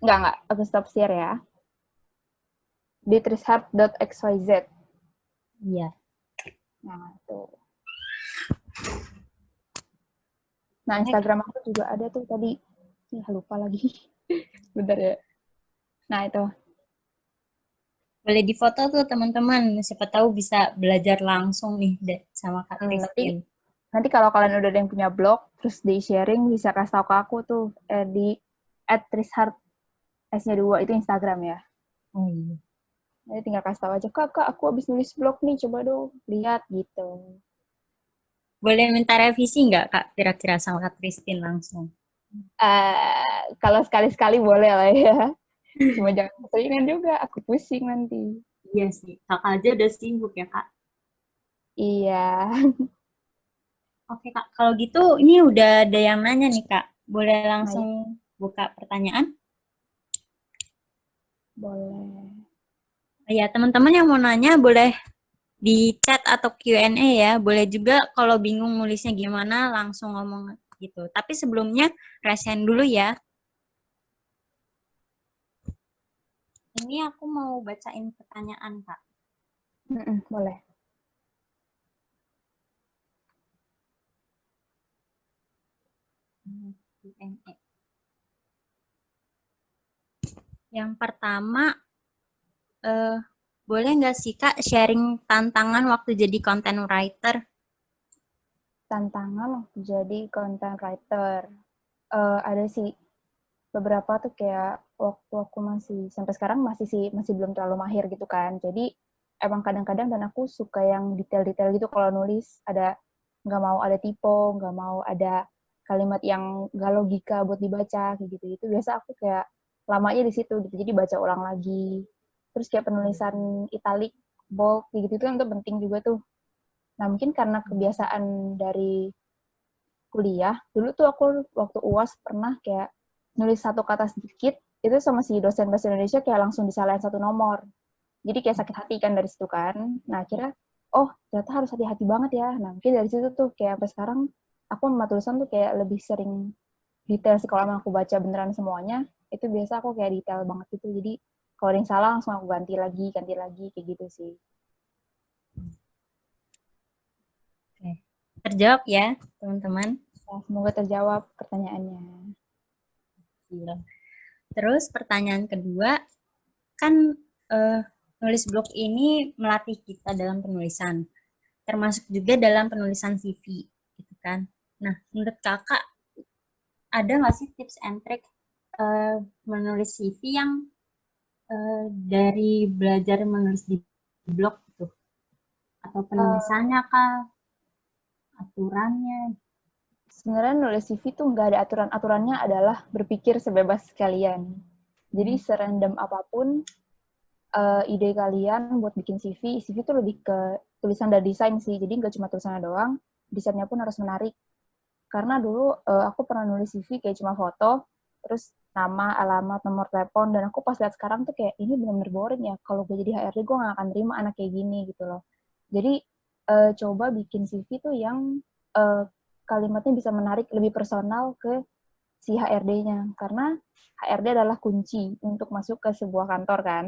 Enggak. Aku stop share ya. Di trishub.xyz. Iya. Nah, tuh. Nah, Oke, Instagram aku juga ada tuh tadi. Ya, lupa lagi. Bentar ya. Nah, itu. boleh difoto tuh teman-teman. Siapa tahu bisa belajar langsung nih sama Kak Nanti Tristin. nanti kalau kalian udah ada yang punya blog, terus di sharing, bisa kasih tau ke aku tuh. Di @trishub S-nya 2, itu Instagram ya. Oh iya. Jadi tinggal kasih tahu aja, Kak, aku habis nulis blog nih, coba dong lihat gitu. Boleh minta revisi nggak Kak kira-kira sama Kak Tristin langsung? Kalau sekali-sekali boleh lah ya. Cuma jangan keseringan juga, aku pusing nanti. Iya sih, Kakak aja udah sibuk ya Kak. Iya, Oke Kak, kalau gitu ini udah ada yang nanya nih Kak. Boleh nah ya, langsung buka pertanyaan? boleh. Ya, teman-teman yang mau nanya boleh di chat atau Q&A ya. Boleh juga kalau bingung nulisnya gimana langsung ngomong gitu. Tapi sebelumnya rasain dulu ya. Ini aku mau bacain pertanyaan Kak. Boleh. Q&A. Yang pertama, eh, boleh nggak sih Kak sharing tantangan waktu jadi content writer? Tantangan waktu jadi content writer. Ada sih beberapa tuh, kayak waktu aku masih, sampai sekarang masih belum terlalu mahir gitu kan. Jadi emang kadang-kadang, dan aku suka yang detail-detail gitu kalau nulis. Nggak mau ada typo, nggak mau ada kalimat yang nggak logika buat dibaca, kayak gitu. Biasa aku kayak lamanya di situ gitu, jadi baca ulang lagi. Terus kayak penulisan italic, bold, kayak gitu kan itu penting juga tuh. Nah mungkin karena kebiasaan dari kuliah, dulu tuh aku waktu UAS pernah kayak nulis satu kata sedikit, itu sama si dosen bahasa Indonesia kayak langsung disalahin satu nomor. Jadi kayak sakit hati kan dari situ kan. Nah, akhirnya, oh ternyata harus hati-hati banget ya. Nah, mungkin dari situ tuh kayak sampai sekarang aku sama tulisan tuh kayak lebih sering detail sih. Kalau emang aku baca beneran semuanya, itu biasa aku kayak detail banget gitu. Jadi kalau ada yang salah langsung aku ganti lagi, kayak gitu sih. Oke. Terjawab ya, teman-teman. Nah, semoga terjawab pertanyaannya. Iya. Terus pertanyaan kedua, kan nulis blog ini melatih kita dalam penulisan, termasuk juga dalam penulisan CV, gitu kan. Nah, menurut kakak, ada nggak sih tips and trick menulis CV yang dari belajar menulis di blog gitu? Atau penulisannya kah? Aturannya? Sebenarnya nulis CV tuh nggak ada aturan-aturannya, adalah berpikir sebebas kalian. Jadi serandom apapun ide kalian buat bikin CV tuh lebih ke tulisan dan desain sih. Jadi nggak cuma tulisannya doang, desainnya pun harus menarik. Karena dulu aku pernah nulis CV kayak cuma foto, terus nama, alamat, nomor telepon, dan aku pas lihat sekarang tuh kayak ini bener-bener boring ya. Kalau gue jadi HRD gue nggak akan terima anak kayak gini gitu loh. Jadi coba bikin CV tuh yang kalimatnya bisa menarik, lebih personal ke si HRD-nya. Karena HRD adalah kunci untuk masuk ke sebuah kantor kan.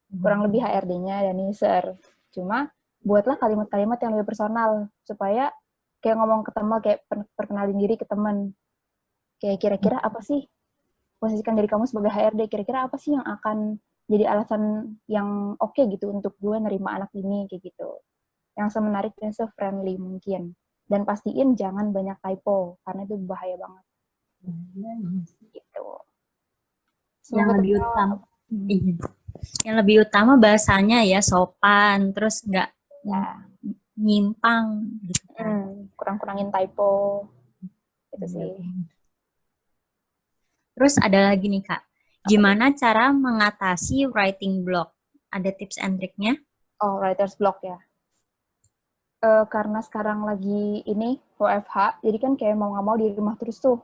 Kurang lebih HRD-nya dan user. Cuma buatlah kalimat-kalimat yang lebih personal supaya kayak ngomong ke teman, kayak perkenalin diri ke teman. Kayak kira-kira apa sih, posisikan diri kamu sebagai HRD, kira-kira apa sih yang akan jadi alasan yang oke gitu untuk gue nerima anak ini, kayak gitu. Yang semenarik dan se-friendly mungkin. Dan pastiin jangan banyak typo, karena itu bahaya banget. Gitu. Yang Semoga lebih terjawab. utama, iya. Yang lebih utama bahasanya ya sopan, terus nggak Ya. nyimpang gitu kan. Kurang-kurangin typo. Itu sih. Terus ada lagi nih Kak, gimana cara mengatasi writing block? Ada tips and triknya? Oh, writer's block ya. Karena sekarang lagi ini WFH, jadi kan kayak mau nggak mau di rumah terus tuh.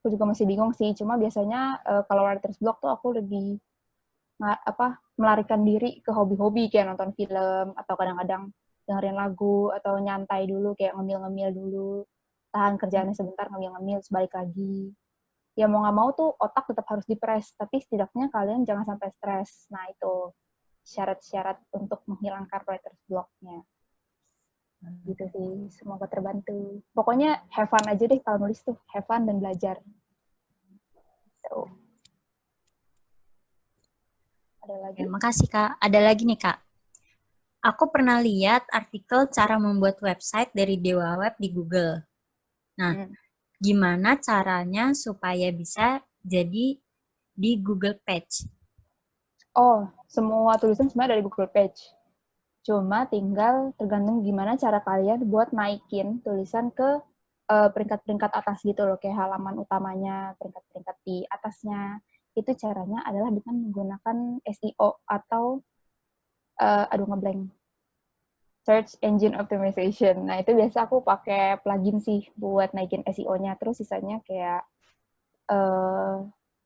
Aku juga masih bingung sih, cuma biasanya kalau writer's block tuh aku lebih melarikan diri ke hobi-hobi kayak nonton film, atau kadang-kadang dengerin lagu, atau nyantai dulu kayak ngemil-ngemil dulu, tahan kerjaannya sebentar, ngemil-ngemil, balik lagi. Ya mau nggak mau tuh otak tetap harus dipres, tapi setidaknya kalian jangan sampai stres. Nah itu syarat-syarat untuk menghilangkan writer's block-nya. Gitu sih, semoga terbantu. Pokoknya have fun aja deh kalau nulis tuh, have fun dan belajar. Tuh. Ada lagi? Ya, makasih Kak. Ada lagi nih Kak. Aku pernah lihat artikel cara membuat website dari Dewa Web di Google. Nah, gimana caranya supaya bisa jadi di Google Page? Oh, semua tulisan sebenarnya dari Google Page. Cuma tinggal tergantung gimana cara kalian buat naikin tulisan ke peringkat-peringkat atas gitu loh, kayak halaman utamanya, peringkat-peringkat di atasnya. Itu caranya adalah dengan menggunakan SEO atau ngeblank. Search Engine Optimization. Nah, itu biasa aku pakai plugin sih buat naikin SEO-nya. Terus sisanya kayak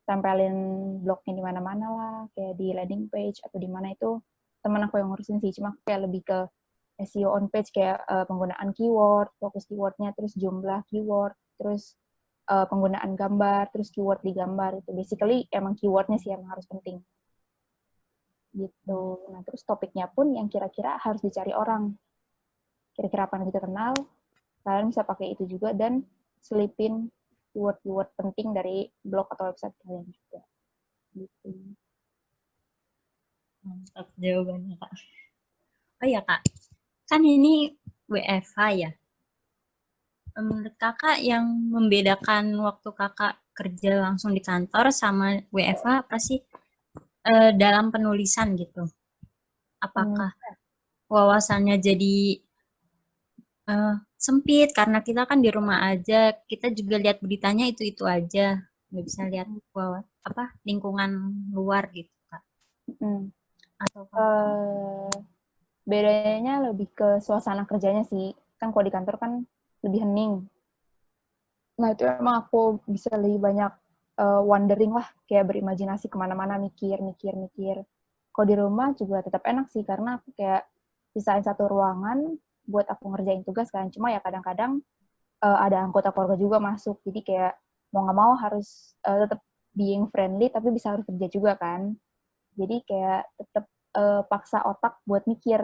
tempelin blognya di mana-mana lah, kayak di landing page atau di mana itu teman aku yang ngurusin sih. Cuma kayak lebih ke SEO on page, kayak penggunaan keyword, fokus keywordnya, terus jumlah keyword, terus penggunaan gambar, terus keyword di gambar. Itu basically emang keywordnya sih yang harus penting. Gitu. Nah, terus topiknya pun yang kira-kira harus dicari orang. Kira-kira apa yang kita kenal, kalian bisa pakai itu juga, dan selipin keyword-keyword penting dari blog atau website kalian juga. Gitu. Mantap jawabannya Kak. Oh ya Kak, kan ini WFH ya. Menurut Kakak yang membedakan waktu Kakak kerja langsung di kantor sama WFH apa sih dalam penulisan gitu? Apakah wawasannya jadi sempit karena kita kan di rumah aja, kita juga lihat beritanya itu aja, nggak bisa lihat lingkungan luar gitu Kak. Atau bedanya lebih ke suasana kerjanya sih. Kan kalau di kantor kan lebih hening. Nah, itu emang aku bisa lebih banyak wondering lah, kayak berimajinasi kemana-mana, mikir. Kalau di rumah juga tetap enak sih, karena aku kayak pisahin satu ruangan buat aku ngerjain tugas kan. Cuma ya kadang-kadang ada anggota keluarga juga masuk, jadi kayak mau nggak mau harus tetap being friendly, tapi bisa harus kerja juga kan. Jadi kayak tetap paksa otak buat mikir.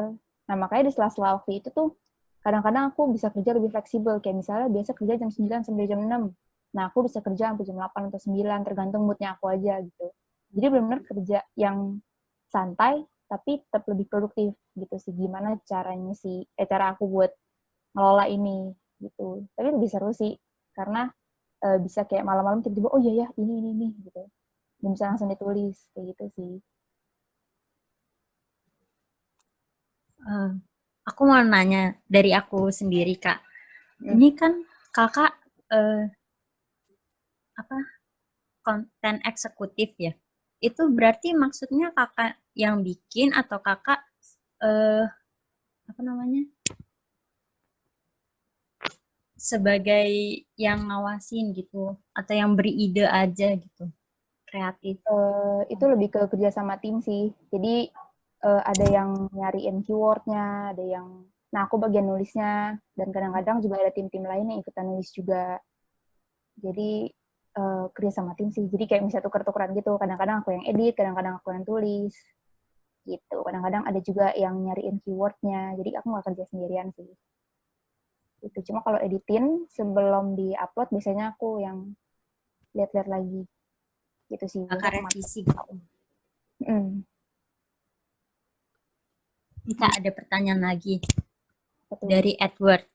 Nah, makanya di sela-sela waktu itu tuh kadang-kadang aku bisa kerja lebih fleksibel. Kayak misalnya biasa kerja jam 9 sampai jam 6. Nah, aku bisa kerja sampai jam 8 atau 9, tergantung moodnya aku aja gitu. Jadi benar-benar kerja yang santai, tapi tetap lebih produktif gitu sih. Gimana caranya sih, cara aku buat ngelola ini gitu. Tapi lebih seru sih, karena bisa kayak malam-malam tiba-tiba, oh iya ya, ini gitu. Dan bisa langsung ditulis, kayak gitu sih. Aku mau nanya dari aku sendiri, Kak. Ini kan Kakak apa konten eksekutif ya? Itu berarti maksudnya Kakak yang bikin atau Kakak apa namanya? Sebagai yang ngawasin gitu atau yang beri ide aja gitu, kreatif. Itu lebih ke kerja sama tim sih. Jadi ada yang nyariin keywordnya, ada yang, nah aku bagian nulisnya, dan kadang-kadang juga ada tim-tim lain yang ikutan nulis juga. Jadi kerja sama tim sih. Jadi kayak bisa tuker-tukeran gitu. Kadang-kadang aku yang edit, kadang-kadang aku yang tulis gitu. Kadang-kadang ada juga yang nyariin keywordnya. Jadi aku nggak kerja sendirian sih. Itu cuma kalau editin sebelum di-upload biasanya aku yang lihat-lihat lagi gitu sih. Kakak Biasa aku revisi gitu. Kita ada pertanyaan lagi Betul. dari Edward.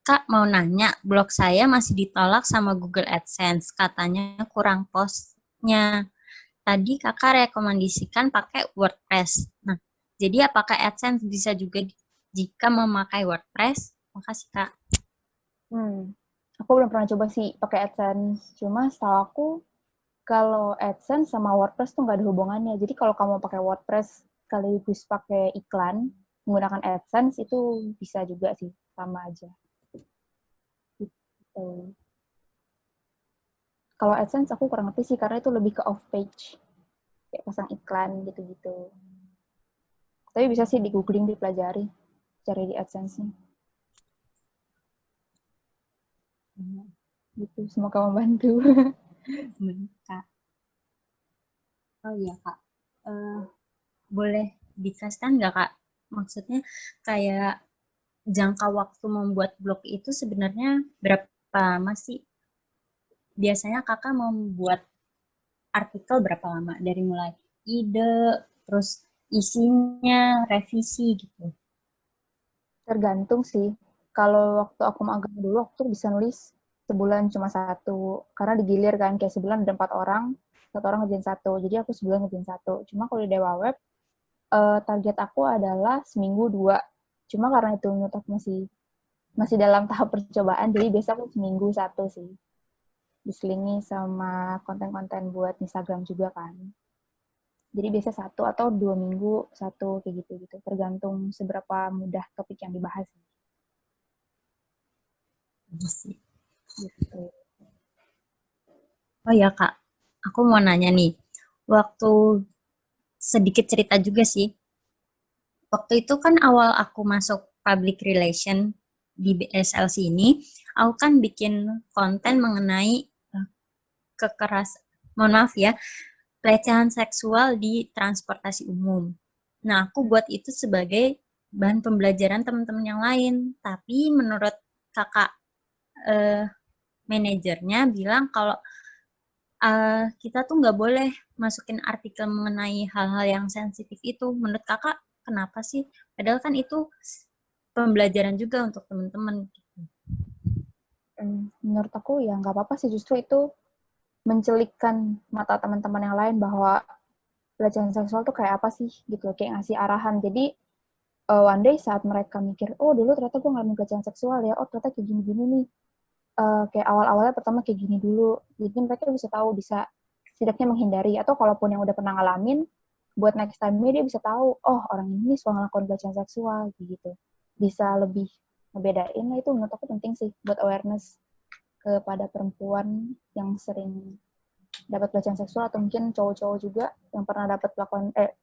Kak mau nanya, blog saya masih ditolak sama Google AdSense. Katanya kurang postnya. Tadi kakak rekomendasikan pakai WordPress. Nah, jadi apakah AdSense bisa juga jika memakai WordPress? Makasih, Kak. Aku belum pernah coba sih pakai AdSense. Cuma setahu aku kalau AdSense sama WordPress tuh nggak ada hubungannya. Jadi kalau kamu pakai WordPress sekaligus pakai iklan menggunakan AdSense itu bisa juga sih, sama aja. Gitu. Kalau AdSense aku kurang ngerti sih karena itu lebih ke off page, kayak pasang iklan gitu-gitu. Tapi bisa sih di googling, dipelajari, cari di AdSense-nya. Gitu, semoga membantu. Kak. Oh iya, Kak. Boleh dikasihkan nggak, Kak? Maksudnya kayak jangka waktu membuat blog itu sebenarnya berapa lama sih? Biasanya kakak membuat artikel berapa lama? Dari mulai ide, terus isinya, revisi gitu. Tergantung sih. Kalau waktu aku magang dulu, aku tuh bisa nulis sebulan cuma satu. Karena digilir kan, kayak sebulan ada 4 orang, 1 orang ngerjain satu. Jadi aku sebulan ngerjain satu. Cuma kalau di Dewa Web, target aku adalah seminggu 2. Cuma karena itu menurut aku masih dalam tahap percobaan, jadi biasa aku seminggu satu sih. Diselingi sama konten-konten buat Instagram juga kan. Jadi biasa 1 atau 2 minggu satu, kayak gitu-gitu. Tergantung seberapa mudah topik yang dibahas. Gitu. Gitu. Oh ya, Kak, aku mau nanya nih. Waktu sedikit cerita juga sih. Waktu itu kan awal aku masuk public relation di BSLC ini, aku kan bikin konten mengenai mohon maaf ya, pelecehan seksual di transportasi umum. Nah, aku buat itu sebagai bahan pembelajaran teman-teman yang lain. Tapi menurut kakak manajernya bilang kalau kita tuh nggak boleh masukin artikel mengenai hal-hal yang sensitif itu. Menurut kakak kenapa sih? Padahal kan itu pembelajaran juga untuk teman-teman. Menurut aku ya nggak apa-apa sih, justru itu mencelikkan mata teman-teman yang lain bahwa pelecehan seksual tuh kayak apa sih gitu, kayak ngasih arahan. Jadi one day saat mereka mikir, oh dulu ternyata gue ngalamin pelecehan seksual ya, oh ternyata kayak gini-gini nih. Kayak awal-awalnya pertama kayak gini dulu. Jadi mereka bisa tahu, bisa setidaknya menghindari. Atau kalaupun yang udah pernah ngalamin, buat next time-nya dia bisa tahu, oh orang ini suka ngelakuin pelecehan seksual gitu. Bisa lebih ngebedain. Nah itu menurut aku penting sih buat awareness. kepada perempuan yang sering dapat pelecehan seksual, atau mungkin cowok-cowok juga yang pernah dapat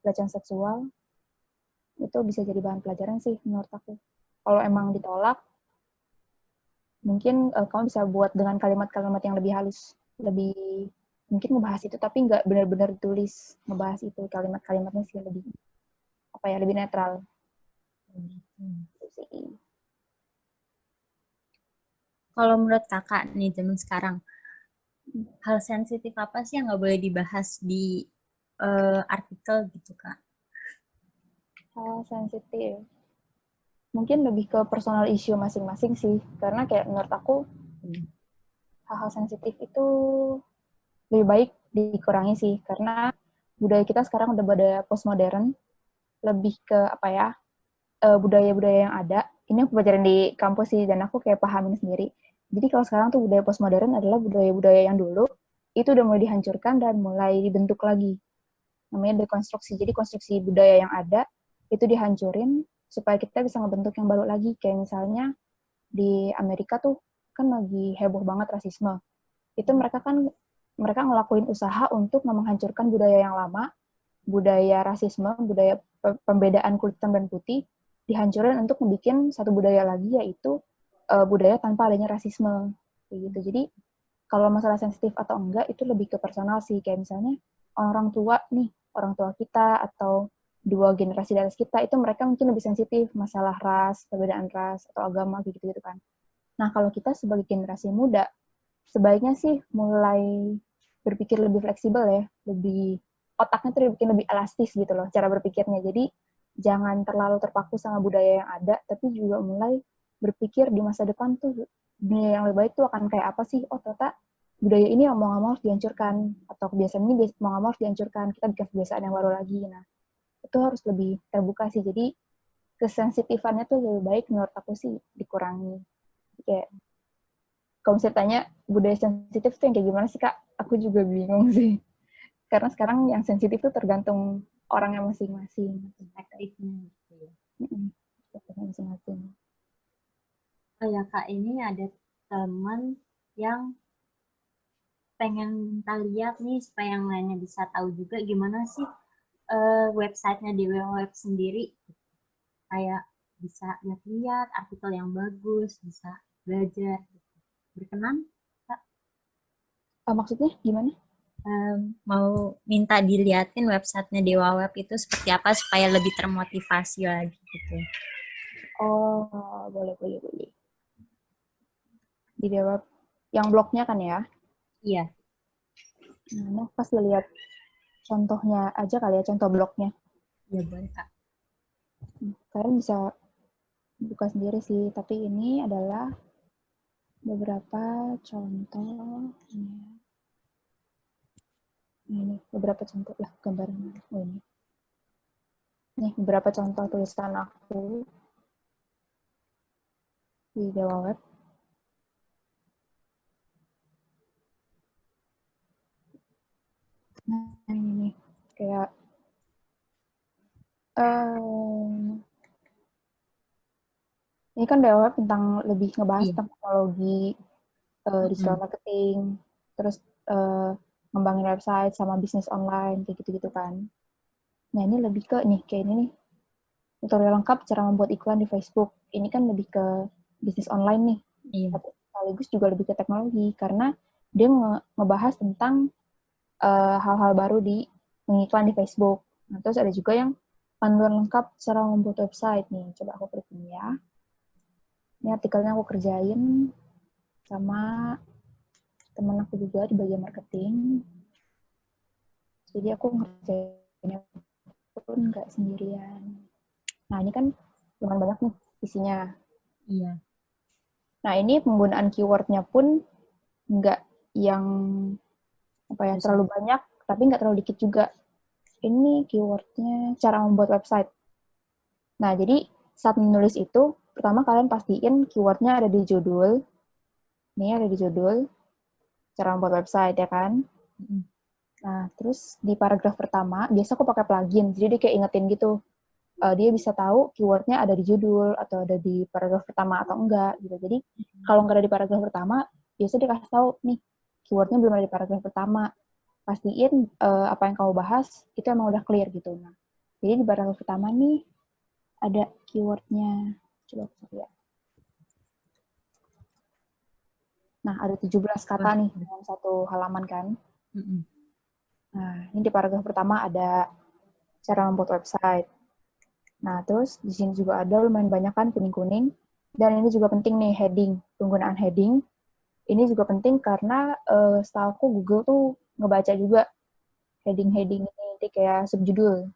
pelecehan seksual, itu bisa jadi bahan pelajaran sih menurut aku. Kalau emang ditolak, mungkin kamu bisa buat dengan kalimat-kalimat yang lebih halus, lebih mungkin ngebahas itu, tapi nggak benar-benar tulis ngebahas itu, kalimat-kalimatnya sih lebih lebih netral. Itu sih. Kalau menurut kakak nih zaman sekarang, hal sensitif apa sih yang nggak boleh dibahas di artikel gitu kak? Hal sensitif. Mungkin lebih ke personal issue masing-masing sih, karena kayak menurut aku hal-hal sensitif itu lebih baik dikurangi sih, karena budaya kita sekarang udah budaya postmodern, lebih ke budaya-budaya yang ada. Ini aku pelajarin di kampus sih, dan aku kayak pahamin sendiri. Jadi kalau sekarang tuh budaya postmodern adalah budaya-budaya yang dulu itu udah mulai dihancurkan dan mulai dibentuk lagi. Namanya dekonstruksi. Jadi konstruksi budaya yang ada itu dihancurin supaya kita bisa ngebentuk yang baru lagi. Kayak misalnya di Amerika tuh kan lagi heboh banget rasisme. Itu mereka ngelakuin usaha untuk menghancurkan budaya yang lama, budaya rasisme, budaya pembedaan kulit hitam dan putih, dihancurin untuk membuat satu budaya lagi, yaitu budaya tanpa adanya rasisme. Kayak gitu. Jadi kalau masalah sensitif atau enggak itu lebih ke personal sih. Kayak misalnya orang tua kita atau dua generasi dari kita itu mereka mungkin lebih sensitif masalah ras, perbedaan ras atau agama gitu kan. Nah, kalau kita sebagai generasi muda sebaiknya sih mulai berpikir lebih fleksibel ya, otaknya tuh dibikin lebih elastis gitu loh cara berpikirnya. Jadi jangan terlalu terpaku sama budaya yang ada, tapi juga mulai berpikir di masa depan tuh dunia yang lebih baik tuh akan kayak apa sih? Oh, ternyata budaya ini mau nggak mau harus dihancurkan, atau kebiasaan ini mau nggak mau harus dihancurkan, kita bikin kebiasaan yang baru lagi. Nah, itu harus lebih terbuka sih. Jadi kesensitifannya tuh lebih baik menurut aku sih dikurangi. Kayak kalau misalnya tanya budaya sensitif tuh yang kayak gimana sih Kak? Aku juga bingung sih. Karena sekarang yang sensitif tuh tergantung orangnya masing-masing. Perspektifnya gitu ya. Perspektifnya masing-masing. Oh ya kak, ini ada teman yang pengen kita lihat nih supaya yang lainnya bisa tahu juga gimana sih websitenya di web sendiri. Kayak bisa lihat-lihat artikel yang bagus, bisa belajar. Berkenan? Kak? Maksudnya gimana? Mau minta diliatin websitenya Dewa Web itu seperti apa supaya lebih termotivasi lagi gitu. Oh, boleh. Di Dewa yang blognya kan ya? Iya. Nah, pas lihat contohnya aja kali ya, contoh blognya. Iya boleh Kak. Kalian bisa buka sendiri sih, tapi ini adalah beberapa contoh. Ini beberapa contoh lah gambarnya. Oh, ini. Nih beberapa contoh tulisan aku di Dewa Web. Nah, ini kayak ini kan Dewa Web tentang lebih ngebahas tentang teknologi, digital marketing, terus ngembangin website sama bisnis online kayak gitu-gitu kan. Nah, ini lebih ke kayak ini nih. Tutorial lengkap cara membuat iklan di Facebook. Ini kan lebih ke bisnis online nih. Iya. Tapi sekaligus juga lebih ke teknologi karena dia ngebahas tentang hal-hal baru di mengiklan di Facebook. Nah, terus ada juga yang panduan lengkap cara membuat website nih. Coba aku klik ini ya. Ini artikelnya aku kerjain sama teman aku juga di bagian marketing. Jadi aku ngerjainnya pun nggak sendirian. Nah, ini kan lumayan banyak nih isinya. Iya. Nah, ini penggunaan keyword-nya pun nggak yang terlalu banyak, tapi nggak terlalu dikit juga. Ini keyword-nya cara membuat website. Nah, jadi saat menulis itu, pertama kalian pastiin keyword-nya ada di judul. Ini ada di judul, cara membuat website, ya kan? Nah, terus di paragraf pertama, biasa aku pakai plugin, jadi dia kayak ingetin gitu. Dia bisa tahu keyword-nya ada di judul, atau ada di paragraf pertama atau enggak, gitu. Jadi, kalau nggak ada di paragraf pertama, biasa dikasih tahu nih, keywordnya belum ada di paragraf pertama. Pastiin apa yang kamu bahas itu emang udah clear gitu. Nah, jadi di paragraf pertama nih ada keywordnya. Coba aku lihat. Nah, ada 17 kata nih dalam satu halaman kan. Nah, ini di paragraf pertama ada cara membuat website. Nah, terus di sini juga ada lumayan banyak kan kuning-kuning. Dan ini juga penting nih, heading. Penggunaan heading. Ini juga penting karena setahu aku Google tuh ngebaca juga heading-heading ini, nanti kayak subjudul.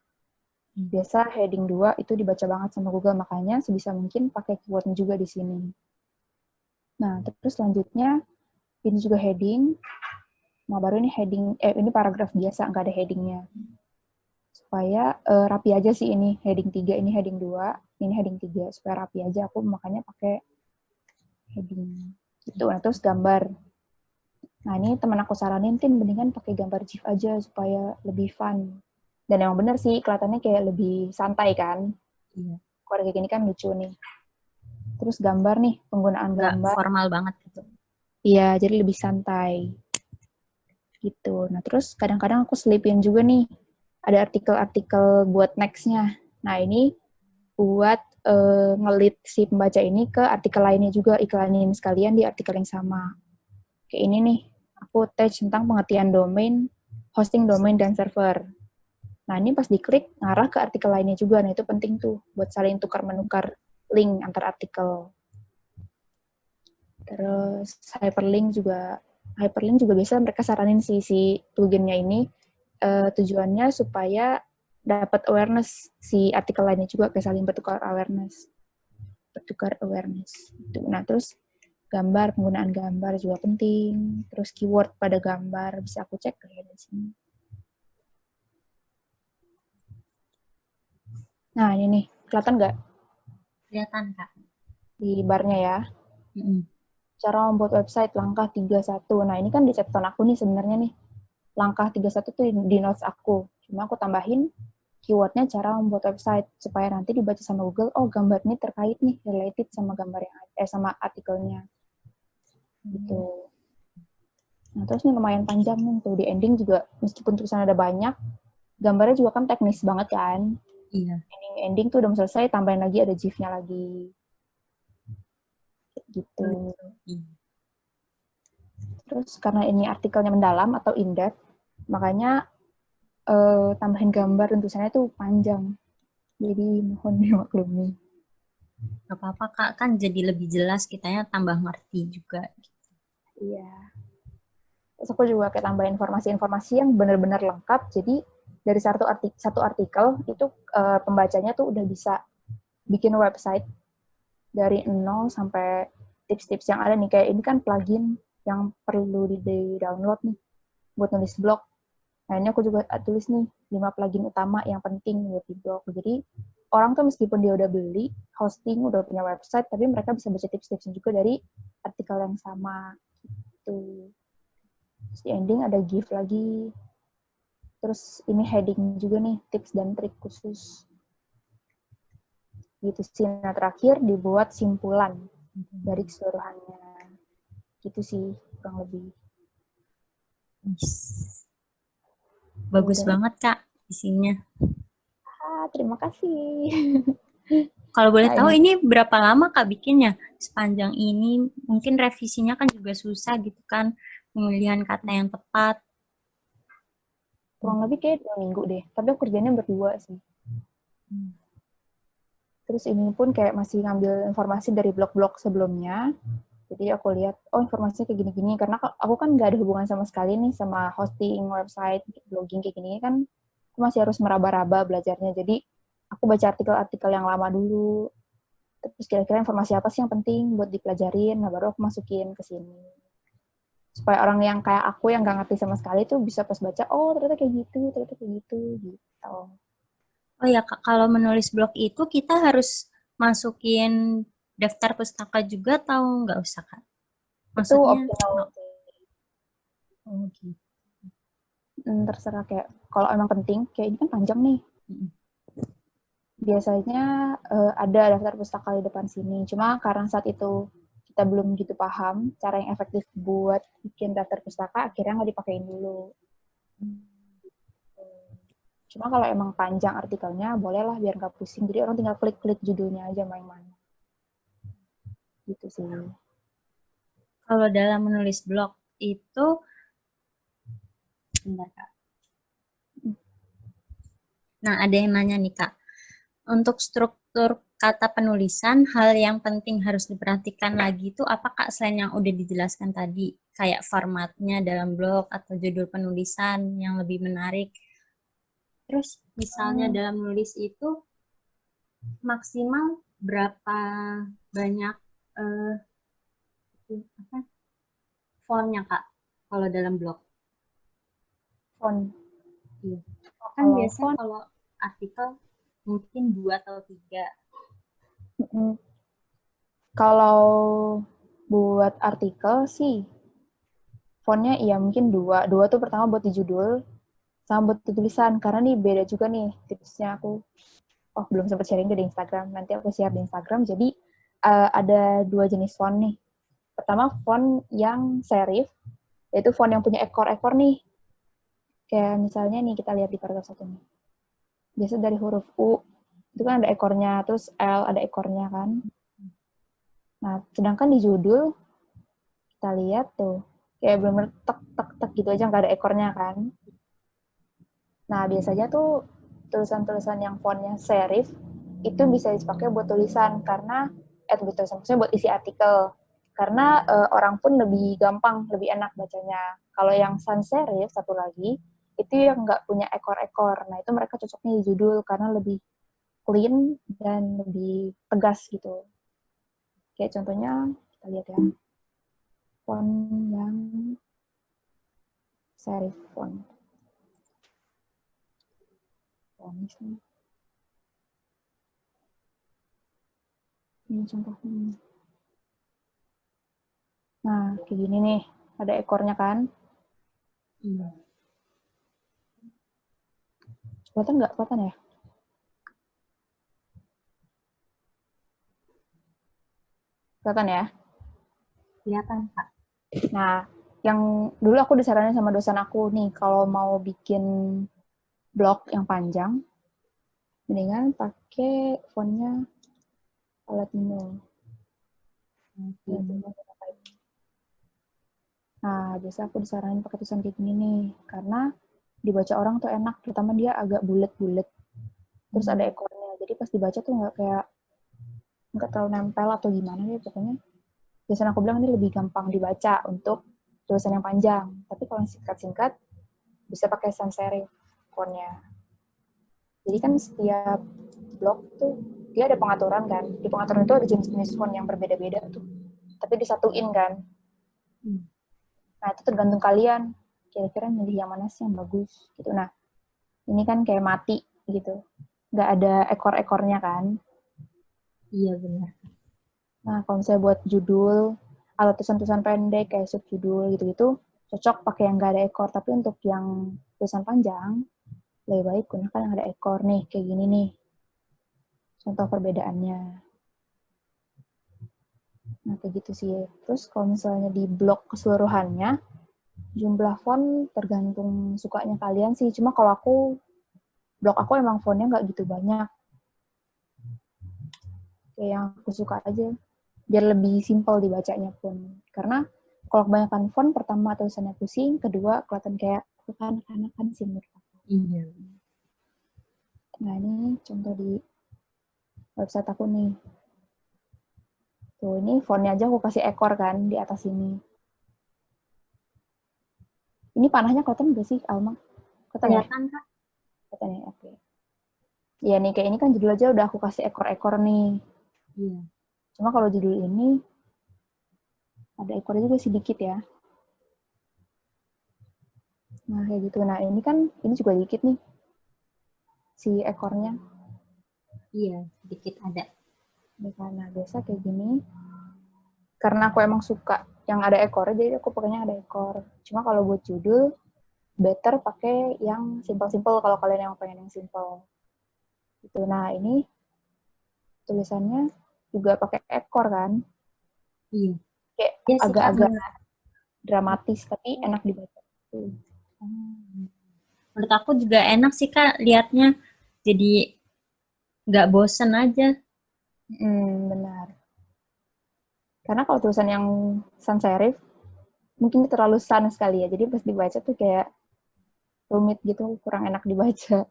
Biasa heading 2 itu dibaca banget sama Google, makanya sebisa mungkin pakai keywordnya juga di sini. Nah, terus selanjutnya, ini juga heading. Nah, baru ini heading, ini paragraf biasa, nggak ada headingnya. Supaya rapi aja sih ini, heading 3, ini heading 2, ini heading 3. Supaya rapi aja, aku makanya pakai heading. Gitu. Nah, terus gambar. Nah, ini teman aku saranin, Tin, mendingan pakai gambar GIF aja supaya lebih fun. Dan emang bener sih, kelihatannya kayak lebih santai kan. Iya. Kalau kayak gini kan lucu nih. Terus gambar nih, penggunaan Nggak gambar. formal banget gitu. Iya, jadi lebih santai. Gitu. Nah, terus kadang-kadang aku selipin juga nih, ada artikel-artikel buat next-nya. Nah, ini buat ngelit si pembaca ini ke artikel lainnya juga, iklanin sekalian di artikel yang sama. Kayak ini nih, aku touch tentang pengertian domain, hosting domain, dan server. Nah, ini pas diklik, ngarah ke artikel lainnya juga. Nah, itu penting tuh, buat saling tukar-menukar link antar artikel. Terus hyperlink juga biasa mereka saranin si pluginnya ini, tujuannya supaya dapat awareness si artikel lainnya juga, kayak saling bertukar awareness. Gitu. Nah, terus gambar, penggunaan gambar juga penting. Terus keyword pada gambar bisa aku cek kayak di sini. Nah, ini nih, kelihatan nggak Kelihatan, Kak. di barnya ya? Cara membuat website langkah 31. Nah, ini kan di catatan aku nih sebenarnya nih. Langkah 31 tuh di notes aku. Cuma aku tambahin keywordnya cara membuat website supaya nanti dibaca sama Google, oh gambar ini terkait nih, related sama gambar yang sama artikelnya. Gitu. Nah, terus ini lumayan panjang nih tuh di ending juga, meskipun tulisan ada banyak, gambarnya juga kan teknis banget kan. Iya. Ending tuh udah mau selesai, tambahin lagi ada GIF-nya lagi. Gitu. Terus karena ini artikelnya mendalam atau in-depth, makanya tambahin gambar dan tulisannya tuh panjang. Jadi mohon dimaklumi. Gak apa-apa, Kak. Kan jadi lebih jelas, kitanya tambah ngerti juga. Iya. Terus aku juga kayak tambah informasi-informasi yang benar-benar lengkap. Jadi dari satu artikel itu pembacanya tuh udah bisa bikin website dari 0 sampai tips-tips yang ada nih. Kayak ini kan plugin yang perlu di-download nih buat nulis blog. Nah, ini aku juga tulis nih 5 plugin utama yang penting buat di blog. Jadi orang tuh meskipun dia udah beli hosting, udah punya website, tapi mereka bisa baca tips-tipsnya juga dari artikel yang sama. Gitu. Terus di ending ada GIF lagi. Terus ini heading juga nih, tips dan trik khusus. Gitu sih. Nah, terakhir dibuat simpulan dari keseluruhannya. Gitu sih, kurang lebih. Bagus banget, Kak, isinya. Terima kasih. Kalau boleh Nah, tahu ini berapa lama Kak bikinnya? Sepanjang ini mungkin revisinya kan juga susah gitu kan, pemilihan kata yang tepat. kurang lebih kayak 2 minggu deh. Tapi aku kerjanya berdua sih. Terus ini pun kayak masih ngambil informasi dari blog-blog sebelumnya. Jadi aku lihat, oh informasinya kayak gini-gini. Karena aku kan nggak ada hubungan sama sekali nih sama hosting, website, blogging kayak gini kan. Aku masih harus meraba-raba belajarnya. Jadi aku baca artikel-artikel yang lama dulu. Terus kira-kira informasi apa sih yang penting buat dipelajarin. Nah, baru aku masukin ke sini. Supaya orang yang kayak aku yang nggak ngerti sama sekali tuh bisa pas baca, oh ternyata kayak gitu, gitu. Oh ya Kak, kalau menulis blog itu kita harus masukin daftar pustaka juga atau nggak usah Kak? Itu Maksudnya, optional. oh gitu. Terserah kayak, kalau emang penting, kayak ini kan panjang nih. Biasanya ada daftar pustaka di depan sini. Cuma karena saat itu kita belum gitu paham cara yang efektif buat bikin daftar pustaka, akhirnya nggak dipakein dulu. Cuma kalau emang panjang artikelnya, bolehlah biar nggak pusing. Jadi orang tinggal klik-klik judulnya aja main mana. Gitu sih. Kalau dalam menulis blog itu, bentar Kak. Nah, ada yang nanya nih Kak. Untuk struktur kata penulisan, hal yang penting harus diperhatikan lagi itu apa Kak selain yang udah dijelaskan tadi? Kayak formatnya dalam blog atau judul penulisan yang lebih menarik. Terus misalnya dalam menulis itu maksimal berapa banyak apa, fontnya Kak kalau dalam blog? Font. Iya. Kan Kalau biasanya font, kalau artikel mungkin 2 atau 3. kalau buat artikel sih, fontnya iya mungkin 2. 2 tuh pertama buat di judul, sama buat di tulisan. Karena nih beda juga nih tipsnya aku. Oh, belum sempat sharing di Instagram. Nanti aku share di Instagram. Jadi, ada 2 jenis font nih. Pertama, font yang serif, yaitu font yang punya ekor-ekor nih. Kayak misalnya nih, kita lihat di paragraf 1 nih. Biasa dari huruf U, itu kan ada ekornya, terus L ada ekornya kan. Nah, sedangkan di judul, kita lihat tuh, kayak bener-bener tek-tek-tek gitu aja, nggak ada ekornya kan. Nah, biasanya tuh tulisan-tulisan yang fontnya serif, itu bisa dipakai buat tulisan, karena, buat tulisan, maksudnya buat isi artikel. Karena orang pun lebih gampang, lebih enak bacanya. Kalau yang sans serif, satu lagi, itu yang nggak punya ekor-ekor. Nah, itu mereka cocoknya di judul, karena lebih clean dan lebih tegas gitu. Kayak contohnya, kita lihat ya, font yang serif font. Misalnya. Ini contohnya. Nah, kayak gini nih. Ada ekornya kan? Iya. Kelihatan nggak? Kelihatan ya? Kelihatan ya? Kelihatan Kak. Nah, yang dulu aku disaranin sama dosen aku nih, kalau mau bikin blog yang panjang, mendingan pakai fontnya Palatino. Nah, biasa aku disaranin pakai tulisan kayak gini nih, karena dibaca orang tuh enak, terutama dia agak bulet-bulet, terus ada ekornya, jadi pas dibaca tuh nggak terlalu nempel atau gimana deh, pokoknya biasanya aku bilang ini lebih gampang dibaca untuk tulisan yang panjang, tapi kalau yang singkat-singkat bisa pakai sans serif fontnya. Jadi kan setiap blog tuh dia ada pengaturan kan, di pengaturan itu ada jenis-jenis font yang berbeda-beda tuh, tapi disatuin kan. Nah, itu tergantung kalian, kira-kira milih yang mana sih yang bagus gitu. Nah, ini kan kayak mati gitu, nggak ada ekor-ekornya kan. Iya benar. Nah, kalau misalnya buat judul atau tulisan-tulisan pendek kayak subjudul gitu-gitu, cocok pakai yang nggak ada ekor. Tapi untuk yang tulisan panjang, lebih baik gunakan yang ada ekor nih, kayak gini nih. Contoh perbedaannya. Nah, kayak gitu sih. Terus kalau misalnya di blog keseluruhannya, jumlah font tergantung sukanya kalian sih. Cuma kalau blog aku emang fontnya nggak gitu banyak. Kayak yang aku suka aja. Biar lebih simpel dibacanya pun. Karena kalau kebanyakan font, pertama tulisannya pusing, kedua kelihatan kayak kekanak-kanakan sih menurut aku. Iya. Nah, ini contoh di website aku nih. Tuh, ini fontnya aja aku kasih ekor kan di atas ini. Ini panahnya kelihatan nggak sih, Alma? Kelihatan Kak? Kelihatan ya? Oke. Ya nih, kayak ini kan judul aja udah aku kasih ekor-ekor nih. Iya. Cuma kalau judul ini, ada ekornya juga sedikit ya. Nah, kayak gitu. Nah, ini kan, ini juga dikit nih. Si ekornya. Iya, sedikit ada. Nah, biasa kayak gini. Karena aku emang suka yang ada ekornya, jadi aku pakainya ada ekor. Cuma kalau buat judul, better pakai yang simple-simple kalau kalian yang pengen yang simple. Gitu. Nah, ini tulisannya juga pakai ekor kan. Iya. Kayak Iya sih, Kak. agak-agak dramatis, tapi enak dibaca. Menurut aku juga enak sih, Kak, liatnya. Jadi nggak bosen aja. Benar. Karena kalau tulisan yang sans serif, mungkin terlalu sans sekali ya. Jadi pas dibaca tuh kayak rumit gitu, kurang enak dibaca.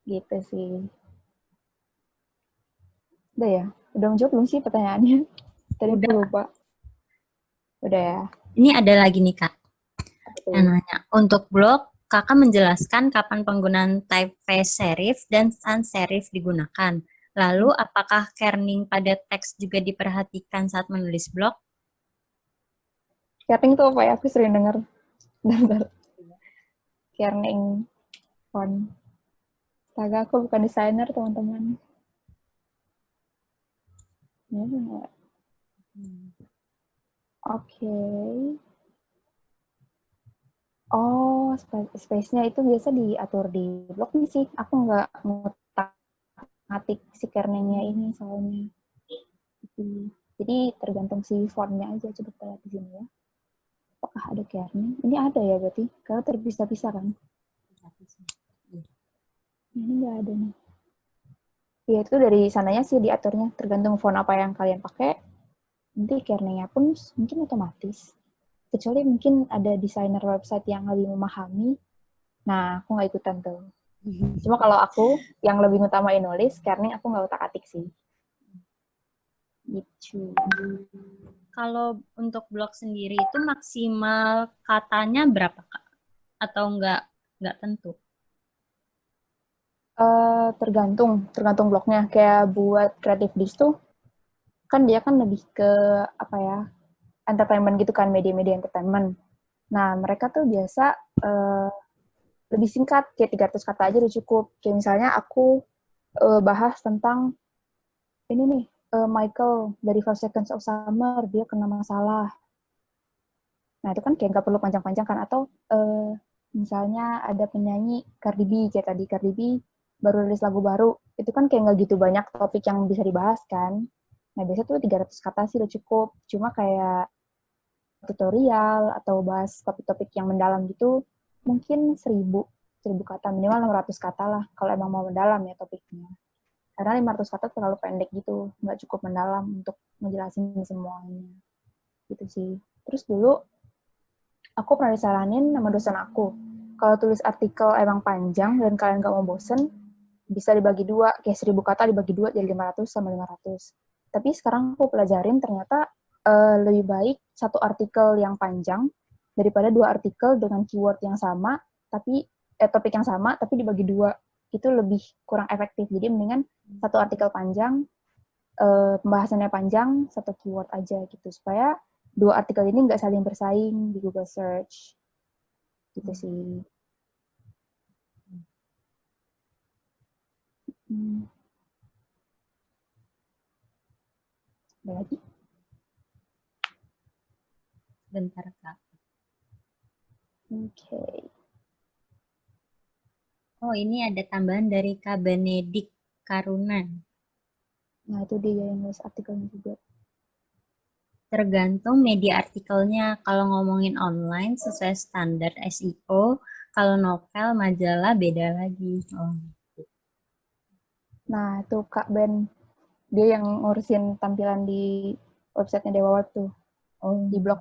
Gitu sih. Udah ya? Udah menjawab belum sih pertanyaannya? Tadi aku Udah. lupa. Udah ya? Ini ada lagi nih, Kak. Betul. Yang nanya, untuk blog, Kakak menjelaskan kapan penggunaan typeface serif dan sans serif digunakan. Lalu, apakah kerning pada teks juga diperhatikan saat menulis blog? Kerning tuh apa ya? Aku sering dengar. Bentar. Kerning font. Astaga, aku bukan desainer, teman-teman. Oke. Oh, space-nya itu biasa diatur di blog nih sih. Aku nggak ngutak-ngatik si kernelnya ini soalnya. Jadi tergantung si fontnya aja. Coba kita lihat di sini ya. Apakah ada kernel? Ini ada ya berarti. Kalau terpisah-pisah kan? Ini nggak ada nih. Ya itu dari sananya sih diaturnya. Tergantung font apa yang kalian pakai. Nanti kernelnya pun mungkin otomatis. Kecuali mungkin ada desainer website yang lebih memahami. Nah, aku nggak ikutan tuh. Cuma kalau aku yang lebih ngutamain nulis, kerning aku nggak utak-atik sih. Gitu. Kalau untuk blog sendiri itu maksimal katanya berapa, Kak? Atau nggak tentu? Tergantung blognya. Kayak buat creative disk tuh, kan dia kan lebih ke apa ya, entertainment gitu kan, media-media entertainment. Nah, mereka tuh biasa lebih singkat, kayak 300 kata aja udah cukup. Kayak misalnya aku bahas tentang ini nih, Michael dari 5 Seconds of Summer, dia kena masalah. Nah, itu kan kayak nggak perlu panjang-panjang kan. Atau misalnya ada penyanyi Cardi B, kayak tadi Cardi B baru rilis lagu baru, itu kan kayak nggak gitu banyak topik yang bisa dibahas kan. Nah, biasanya tuh 300 kata sih udah cukup. Cuma kayak tutorial atau bahas topik-topik yang mendalam gitu, mungkin 1000 kata, minimal 600 kata lah, kalau emang mau mendalam ya topiknya. Karena 500 kata terlalu pendek gitu, nggak cukup mendalam untuk ngejelasin semuanya. Gitu sih. Terus dulu, aku pernah disaranin sama dosen aku, kalau tulis artikel emang panjang dan kalian nggak mau bosen, bisa dibagi dua, kayak 1000 kata dibagi dua jadi 500 sama 500. Tapi sekarang aku pelajarin ternyata lebih baik satu artikel yang panjang daripada 2 artikel dengan keyword yang sama, tapi topik yang sama, tapi dibagi dua. Itu lebih kurang efektif. Jadi mendingan satu artikel panjang, pembahasannya panjang, satu keyword aja gitu. Supaya 2 artikel ini nggak saling bersaing di Google Search. Gitu sih. Ada lagi? Bentar, Kak. Oke. Oh, ini ada tambahan dari Kak Benedik Karuna. Nah, itu dia yang nulis artikelnya juga. Tergantung media artikelnya. Kalau ngomongin online sesuai standar SEO, kalau novel, majalah beda lagi. Oh. Nah, itu Kak Ben. Dia yang ngurusin tampilan di websitenya Dewa Web tuh. Oh. Di blog.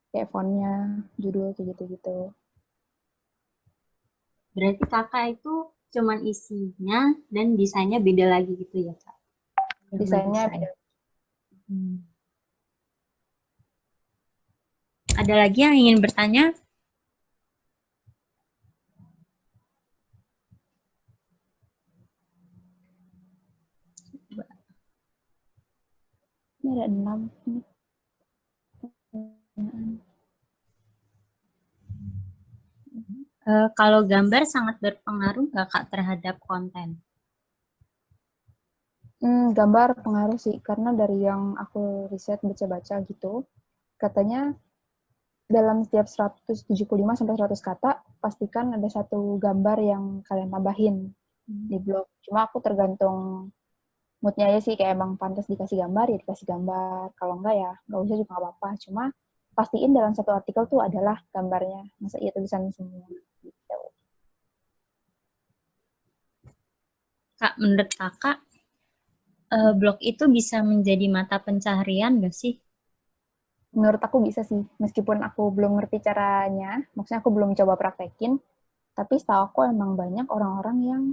Kayak fontnya, judul, kayak gitu-gitu. Berarti kakak itu cuman isinya dan desainnya beda lagi gitu ya, Kak? Desainnya beda. Ada lagi yang ingin bertanya? Ini ada 6. Kalau gambar sangat berpengaruh nggak, Kak, terhadap konten? Gambar pengaruh sih, karena dari yang aku riset baca-baca gitu, katanya dalam setiap 175-100 kata, pastikan ada satu gambar yang kalian tambahin di blog. Cuma aku tergantung moodnya aja sih, kayak emang pantas dikasih gambar ya dikasih gambar, kalau enggak ya nggak usah juga nggak apa-apa, cuma pastiin dalam satu artikel tuh adalah gambarnya, masa iya tulisan semua gitu. Kak, menurut kakak, blog itu bisa menjadi mata pencaharian nggak sih? Menurut aku bisa sih, meskipun aku belum ngerti caranya, maksudnya aku belum coba praktekin, tapi setahu aku emang banyak orang-orang yang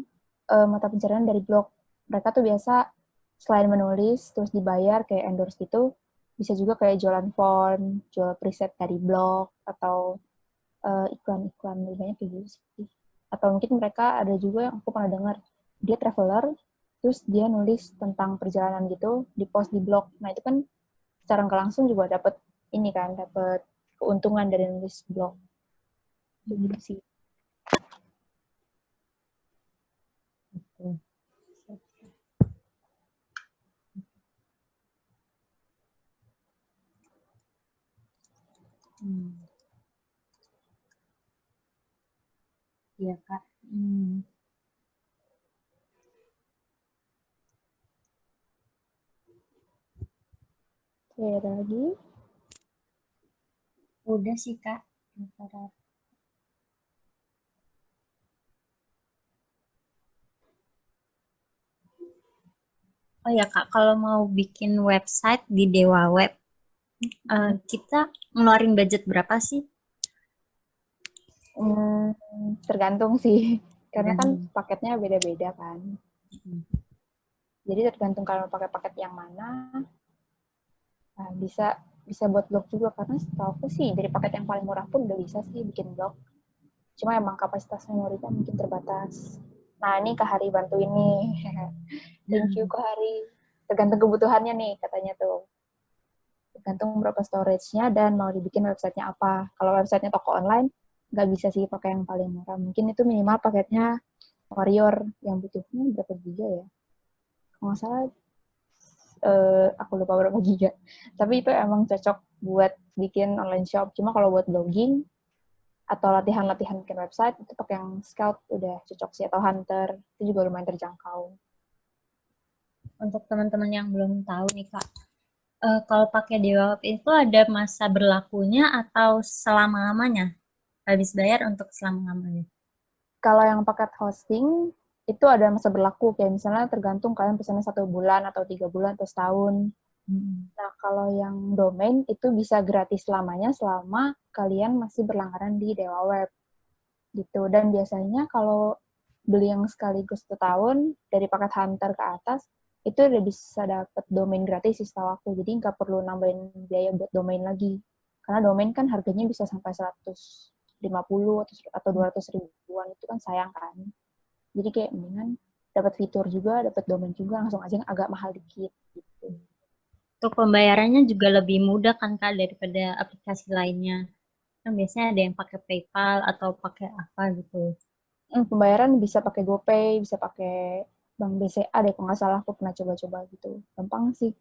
mata pencarian dari blog. Mereka tuh biasa selain menulis, terus dibayar kayak endorse gitu, bisa juga kayak jualan font, jual preset dari blog, atau iklan-iklan, lebih banyak kayak gitu sih. Atau mungkin mereka ada juga yang aku pernah dengar, dia traveler, terus dia nulis tentang perjalanan gitu, di post di blog. Nah itu kan secara nggak langsung juga dapat ini kan, dapat keuntungan dari nulis blog. Gitu sih. Hmm. Iya, Kak. Hmm. Oke, ada lagi. Udah sih, Kak. Oh ya, Kak, kalau mau bikin website di Dewa Web, kita ngeluarin budget berapa sih? Tergantung sih, karena kan Tergantung. paketnya beda-beda kan. Hmm. Jadi tergantung kalau pakai paket yang mana, nah, bisa bisa buat blog juga, karena setahu aku sih dari paket yang paling murah pun udah bisa sih bikin blog. Cuma emang kapasitas memorinya mungkin terbatas. Nah ini Kak Hari bantu ini. Thank you Kak Hari. Tergantung kebutuhannya nih katanya tuh. Tergantung berapa storage-nya dan mau dibikin websitenya apa. Kalau websitenya toko online, nggak bisa sih pakai yang paling murah. Mungkin itu minimal paketnya Warrior yang butuhnya berapa giga ya? Kalau nggak salah, aku lupa berapa giga. Tapi itu emang cocok buat bikin online shop. Cuma kalau buat blogging atau latihan-latihan bikin website, itu pakai yang Scout udah cocok sih. Atau Hunter, itu juga lumayan terjangkau. Untuk teman-teman yang belum tahu nih, Kak, kalau pakai Dewa Web itu ada masa berlakunya atau selama-lamanya? Habis bayar untuk selama-lamanya? Kalau yang paket hosting, itu ada masa berlaku. Kayak misalnya tergantung kalian pesannya 1 bulan, atau 3 bulan, atau setahun. Hmm. Nah, kalau yang domain itu bisa gratis selamanya selama kalian masih berlangganan di Dewa Web. Gitu. Dan biasanya kalau beli yang sekaligus 1 tahun, dari paket Hunter ke atas, itu udah bisa dapat domain gratis sih setahu aku. Jadi nggak perlu nambahin biaya buat domain lagi. Karena domain kan harganya bisa sampai 150 atau 200 ribuan, itu kan sayang kan. Jadi kayak mendingan dapat fitur juga, dapat domain juga, langsung aja yang agak mahal dikit gitu. Untuk pembayarannya juga lebih mudah kan, Kak, daripada aplikasi lainnya. Kan biasanya ada yang pakai PayPal atau pakai apa gitu. Pembayaran bisa pakai GoPay, bisa pakai Bank BCA deh, kalau nggak salah aku pernah coba-coba gitu. Gampang sih.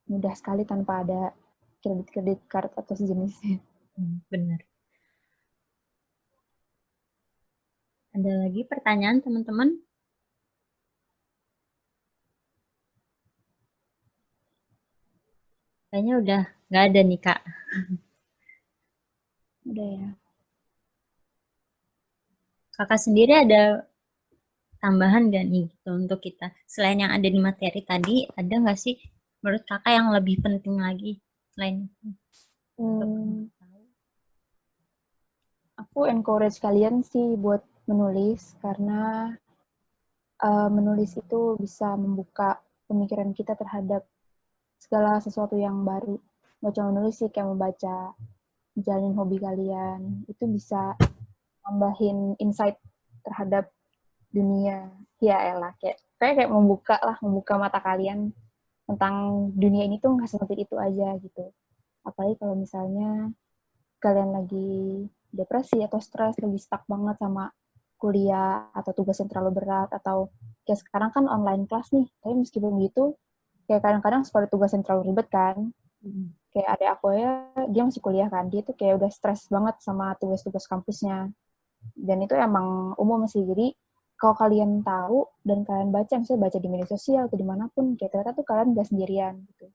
Mudah sekali tanpa ada kredit card atau sejenisnya. Benar. Ada lagi pertanyaan, teman-teman? Kayaknya udah nggak ada nih, Kak. Udah ya. Kakak sendiri ada tambahan nggak nih gitu untuk kita? Selain yang ada di materi tadi, ada nggak sih menurut kakak yang lebih penting lagi selain itu? Untuk Hmm, aku encourage kalian sih buat menulis, karena menulis itu bisa membuka pemikiran kita terhadap segala sesuatu yang baru. Nggak cuma menulis sih, kayak membaca, jalanin hobi kalian, itu bisa nambahin insight terhadap dunia. Ya elah, kayak membuka mata kalian tentang dunia ini tuh nggak sempit itu aja gitu. Apalagi kalau misalnya kalian lagi depresi atau stres, lagi stuck banget sama kuliah atau tugas yang terlalu berat, atau kayak sekarang kan online kelas nih, tapi meskipun gitu kayak kadang-kadang suka ada tugas yang terlalu ribet kan. Kayak adik aku ya, dia masih kuliah kan, dia tuh kayak udah stres banget sama tugas-tugas kampusnya, dan itu emang umum sih. Jadi kalau kalian tahu dan kalian baca, misalnya baca di media sosial atau dimanapun, kayak ternyata tuh kalian nggak sendirian gitu.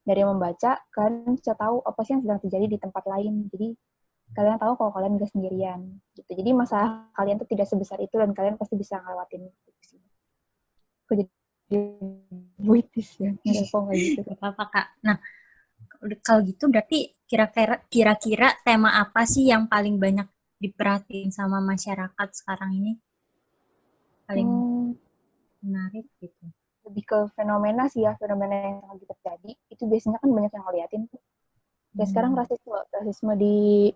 Dari membaca, kalian bisa tahu apa sih yang sedang terjadi di tempat lain. Jadi kalian tahu kalau kalian nggak sendirian gitu. Jadi masalah kalian tuh tidak sebesar itu dan kalian pasti bisa ngelewatin itu. Aku jadi puitis ya, nggak kok nggak gitu. Gak apa-apa Kak. Nah, kalau gitu berarti kira-kira tema apa sih yang paling banyak diperhatiin sama masyarakat sekarang ini? Paling menarik gitu. Lebih ke fenomena sih ya, fenomena yang lagi terjadi. Itu biasanya kan banyak yang ngeliatin. Kayak sekarang rasisme di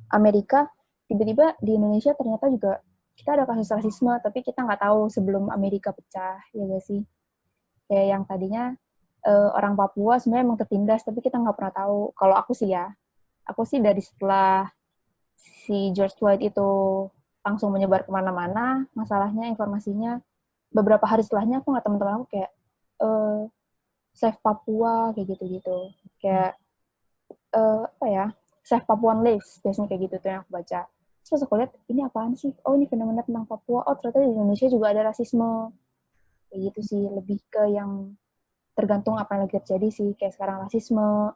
Amerika, tiba-tiba di Indonesia ternyata juga kita ada kasus rasisme, tapi kita nggak tahu sebelum Amerika pecah, ya nggak sih? Kayak yang tadinya orang Papua sebenarnya emang tertindas, tapi kita nggak pernah tahu. Kalau aku sih ya, aku sih dari setelah si George Floyd itu langsung menyebar kemana-mana, masalahnya informasinya, beberapa hari setelahnya aku nggak teman-teman aku kayak, Save Papua, kayak gitu-gitu. Kayak, apa ya, Save Papuan Lives, biasanya kayak gitu tuh yang aku baca. Terus aku lihat, ini apaan sih? Oh, ini fenomena tentang Papua. Oh, ternyata di Indonesia juga ada rasisme. Kayak gitu sih, lebih ke yang tergantung apa yang lagi terjadi sih. Kayak sekarang rasisme,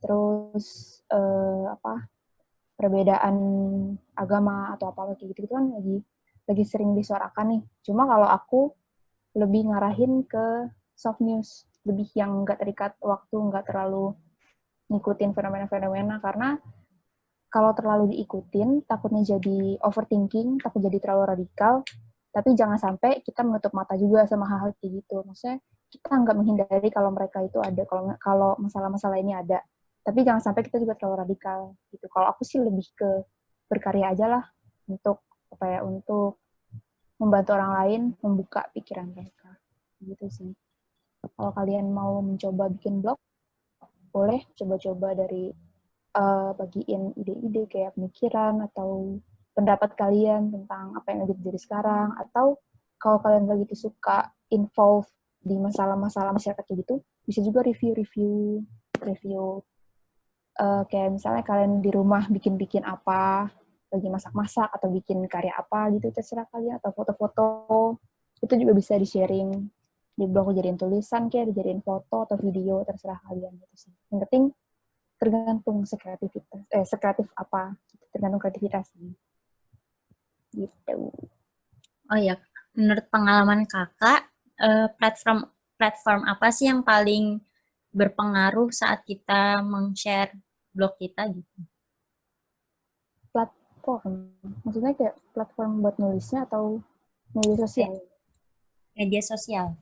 terus apa perbedaan agama atau apa kayak gitu kan lagi sering disuarakan nih. Cuma kalau aku lebih ngarahin ke soft news, lebih yang nggak terikat waktu, nggak terlalu ngikutin fenomena-fenomena, karena kalau terlalu diikutin takutnya jadi overthinking, takut jadi terlalu radikal, tapi jangan sampai kita menutup mata juga sama hal-hal kayak gitu. Maksudnya kita nggak menghindari kalau mereka itu ada, kalau masalah-masalah ini ada, tapi jangan sampai kita juga terlalu radikal gitu. Kalau aku sih lebih ke berkarya aja lah untuk apa ya, untuk membantu orang lain membuka pikiran mereka gitu sih. Kalau kalian mau mencoba bikin blog, boleh coba-coba dari bagiin ide-ide kayak pemikiran atau pendapat kalian tentang apa yang lagi terjadi sekarang, atau kalau kalian lagi suka involve di masalah-masalah masyarakat kayak gitu, bisa juga review kayak misalnya kalian di rumah bikin-bikin apa, lagi masak-masak atau bikin karya apa gitu, terserah kalian, atau foto-foto, itu juga bisa di-sharing di blog, jadiin tulisan kayak dijadiin foto atau video, terserah kalian gitu sih. Yang penting tergantung sekreatif apa, tergantung kreativitas gitu. Oh ya, menurut pengalaman Kakak, platform platform apa sih yang paling berpengaruh saat kita meng-share blog kita gitu? Platform, maksudnya kayak platform buat nulisnya atau media sosial? Media sosial.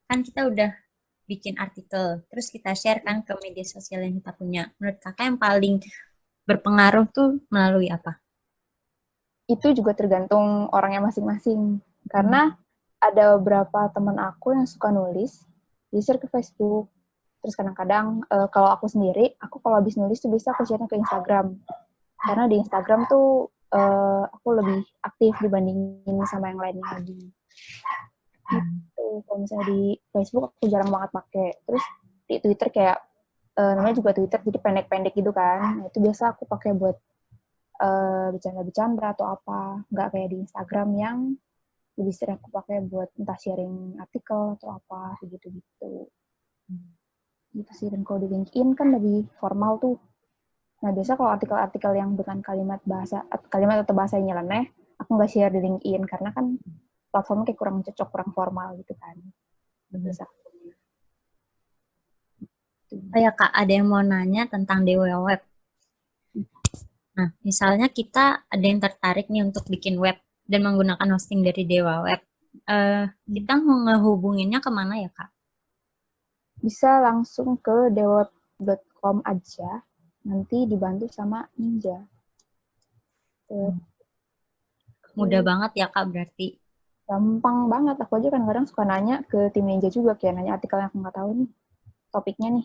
Kan kita udah bikin artikel, terus kita share kan ke media sosial yang kita punya. Menurut Kakak yang paling berpengaruh tuh melalui apa? Itu juga tergantung orangnya masing-masing. Karena ada beberapa teman aku yang suka nulis, di-share ke Facebook. Terus kadang-kadang kalau aku sendiri, aku kalau habis nulis tuh bisa aku share ke Instagram. Karena di Instagram tuh aku lebih aktif dibandingin sama yang lainnya lagi. Gitu. Kalau misalnya di Facebook aku jarang banget pakai. Terus di Twitter kayak namanya juga Twitter, jadi pendek-pendek gitu kan. Nah, itu biasa aku pakai buat bercanda-bercanda atau apa. Nggak kayak di Instagram yang lebih sering aku pakai buat entah sharing artikel atau apa gitu-gitu. Gitu sih. Dan kalau di LinkedIn kan lebih formal tuh. Nah, biasa kalau artikel-artikel yang dengan kalimat atau bahasa yang nyeleneh, aku nggak share di LinkedIn karena kan platformnya kayak kurang cocok, kurang formal gitu kan. Biasa. Oh ya Kak, ada yang mau nanya tentang Dewa Web. Nah, misalnya kita ada yang tertarik nih untuk bikin web dan menggunakan hosting dari Dewa Web. Kita ngehubunginnya kemana ya Kak? Bisa langsung ke dewap.com aja, nanti dibantu sama Ninja. Mudah banget ya Kak berarti. Gampang banget. Aku aja kadang-kadang suka nanya ke tim Ninja juga, kayak nanya artikel yang aku nggak tahu nih, topiknya nih.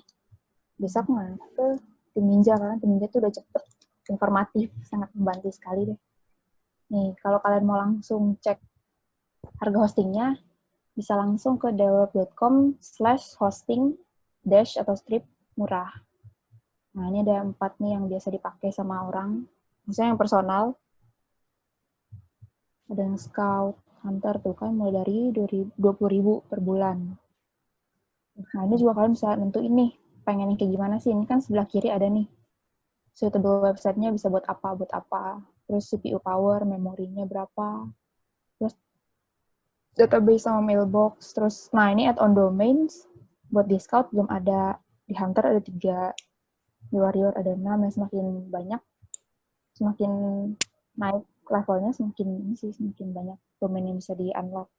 Bisa aku nanya ke tim Ninja, karena tim Ninja tuh udah cepet, informatif, sangat membantu sekali deh. Nih, kalau kalian mau langsung cek harga hostingnya, bisa langsung ke dewap.com/hosting atau strip murah. Nah, ini ada 4 nih yang biasa dipakai sama orang. Misalnya yang personal, ada yang scout, Hunter tuh kan mulai dari 20.000 per bulan. Nah, ini juga kalian bisa nentuin nih, pengen yang kayak gimana sih. Ini kan sebelah kiri ada nih, suitable website-nya bisa buat apa. Terus CPU power, memorinya berapa. Terus database sama mailbox. Terus, nah ini add-on domains. Buat di Scout belum ada. Di Hunter ada 3, di Warrior ada 6, yang semakin banyak, semakin naik levelnya, semakin banyak domain yang bisa di-unlock.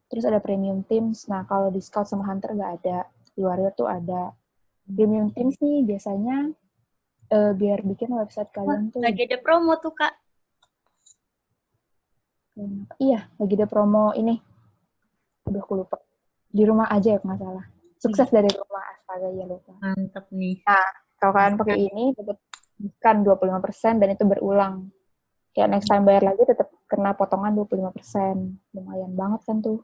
Terus ada premium teams. Nah, kalau di Scout sama Hunter nggak ada. Di Warrior tuh ada. Premium teams nih biasanya biar bikin website kalian tuh. Lagi ada promo tuh, Kak. Iya, lagi ada promo ini. Aduh, aku lupa. Di rumah aja ya, nggak salah. Sukses dari rumah, astaga, ya lupa. Mantap nih. Nah, kalau kalian pakai ini, dapat diskon 25% dan itu berulang. Kayak next time bayar lagi tetap kena potongan 25%. Lumayan banget kan tuh.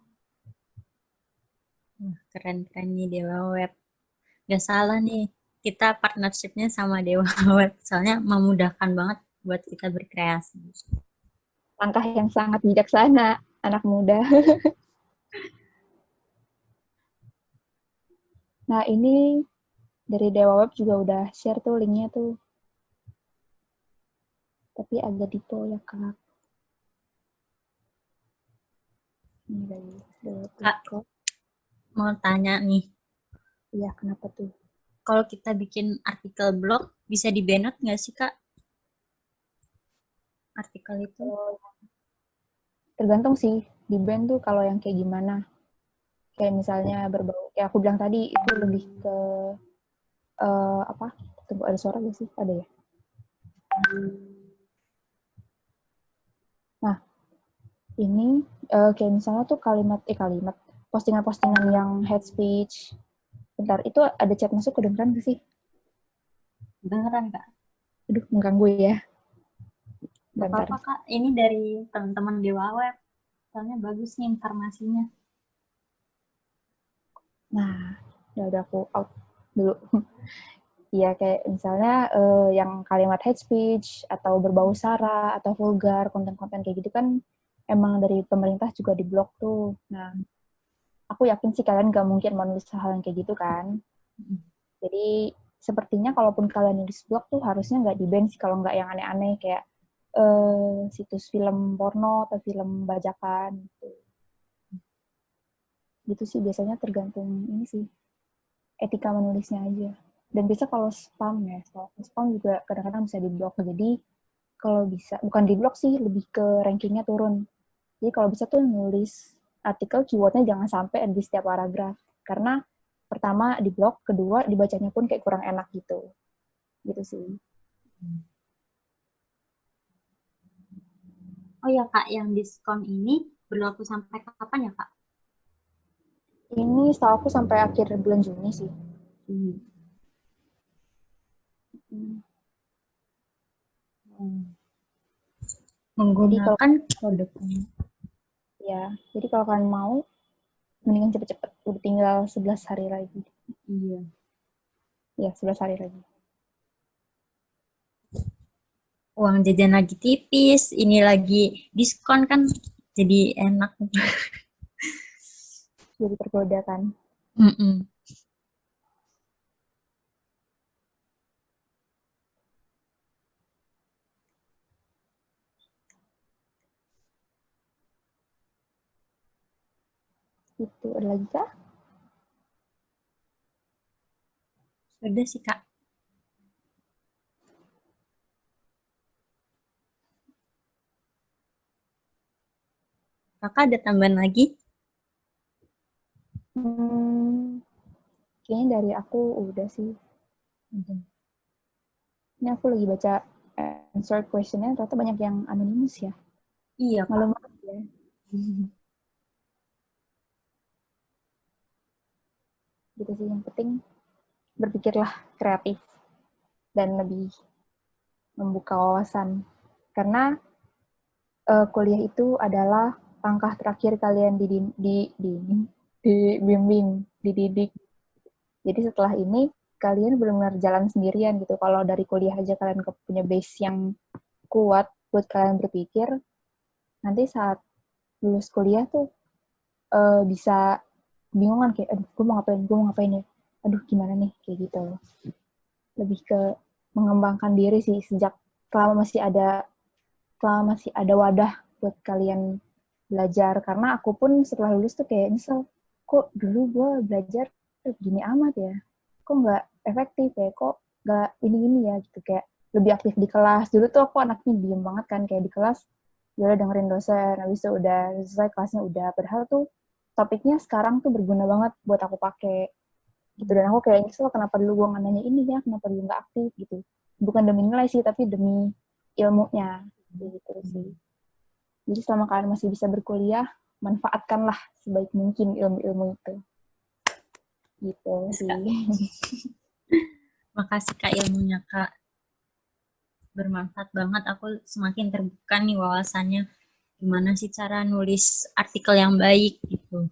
Keren-keren nih Dewa Web. Gak salah nih, kita partnership-nya sama Dewa Web. Soalnya memudahkan banget buat kita berkreasi. Langkah yang sangat bijaksana, anak muda. Nah, ini dari Dewa Web juga udah share tuh linknya tuh. Tapi agak detail ya, Kak. Ini dari Kak, mau tanya nih. Iya, kenapa tuh? Kalau kita bikin artikel blog, bisa di-banned nggak sih, Kak? Artikel itu? Tergantung sih, di band tuh kalau yang kayak gimana. Kayak misalnya berbau, kayak aku bilang tadi, itu lebih ke, apa? Tunggu, ada suara gak sih? Ada ya? Nah, ini kayak misalnya tuh kalimat, postingan-postingan yang hate speech. Bentar, itu ada chat masuk, kedengeran gak sih? Beneran, Kak? Aduh, mengganggu ya. Gak apa-apa, Kak. Ini dari teman-teman Dewa Web. Soalnya bagus nih informasinya. Nah, udah aku out dulu. Iya, kayak misalnya yang kalimat hate speech, atau berbau sara, atau vulgar, konten-konten kayak gitu kan emang dari pemerintah juga diblok tuh. Nah, aku yakin sih kalian gak mungkin menulis hal yang kayak gitu kan. Jadi, sepertinya kalaupun kalian nulis blog tuh harusnya nggak di-ban sih kalau nggak yang aneh-aneh kayak situs film porno atau film bajakan gitu. Gitu sih biasanya tergantung ini sih etika menulisnya aja. Dan bisa kalau spam ya, spam juga kadang-kadang bisa di-blok. Jadi kalau bisa, bukan di-blok sih, lebih ke rankingnya turun. Jadi kalau bisa tuh nulis artikel keywordnya jangan sampai di setiap paragraf. Karena pertama di-blok, kedua dibacanya pun kayak kurang enak gitu. Gitu sih. Oh ya, Kak, yang diskon ini berlaku sampai kapan ya, Kak? Ini setahu aku sampai akhir bulan Juni sih. Menggunakan kode promo. Ya, jadi kalau kalian mau, mendingan cepet-cepet. Udah tinggal 11 hari lagi. Iya. Ya, 11 hari lagi. Uang jajan lagi tipis, ini lagi diskon kan, jadi enak. Jadi tergoda kan. Itu ada lagi kah? Sudah sih, Kak. Kakak ada tambahan lagi? Kayaknya dari aku udah sih. Ini aku lagi baca answer question-nya, ternyata banyak yang anonimus ya. Iya, Pak. Malu banget ya. Gitu sih, yang penting berpikirlah kreatif dan lebih membuka wawasan. Karena kuliah itu adalah langkah terakhir kalian dibimbing, dididik. Jadi setelah ini kalian benar-benar jalan sendirian gitu. Kalau dari kuliah aja kalian punya base yang kuat buat kalian berpikir, nanti saat lulus kuliah tuh bisa bingung kan kayak, aduh gue mau ngapain ya, aduh gimana nih, kayak gitu. Lebih ke mengembangkan diri sih sejak selama masih ada wadah buat kalian belajar. Karena aku pun setelah lulus tuh kayak nyesel, kok dulu gue belajar gini amat ya, kok nggak efektif ya, kok nggak ini ya gitu. Kayak lebih aktif di kelas. Dulu tuh aku anaknya diem banget kan, kayak di kelas ya udah dengerin dosen, habis itu udah selesai kelasnya udah. Padahal tuh topiknya sekarang tuh berguna banget buat aku pakai gitu. Dan aku kayak nyesel kenapa dulu gue nggak nanya ini ya, kenapa dulu nggak aktif gitu. Bukan demi nilai sih, tapi demi ilmunya gitu sih. Jadi selama kalian masih bisa berkuliah, manfaatkanlah sebaik mungkin ilmu-ilmu itu. Gitu Yes, sih. Kak. Makasih Kak ilmunya Kak. Bermanfaat banget. Aku semakin terbuka nih wawasannya. Gimana sih cara nulis artikel yang baik gitu.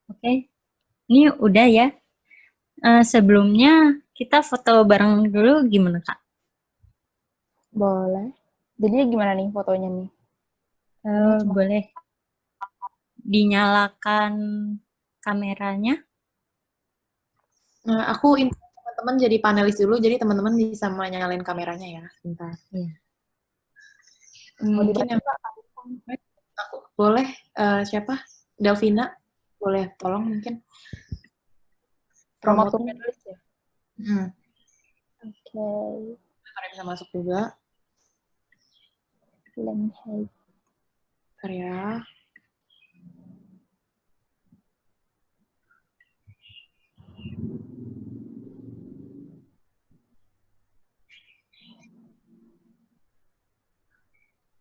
Oke. Ini udah ya. Sebelumnya kita foto bareng dulu gimana Kak? Boleh. Jadi gimana nih fotonya nih? Ini cuma Boleh dinyalakan kameranya. Nah, aku teman-teman jadi panelis dulu, jadi teman-teman bisa menyalain kameranya ya, sebentar. Iya. Mungkin yang aku boleh siapa? Delvina, boleh tolong mungkin promote promote. penulis ya. Oke. Kalian bisa masuk juga. Let me help. Karya.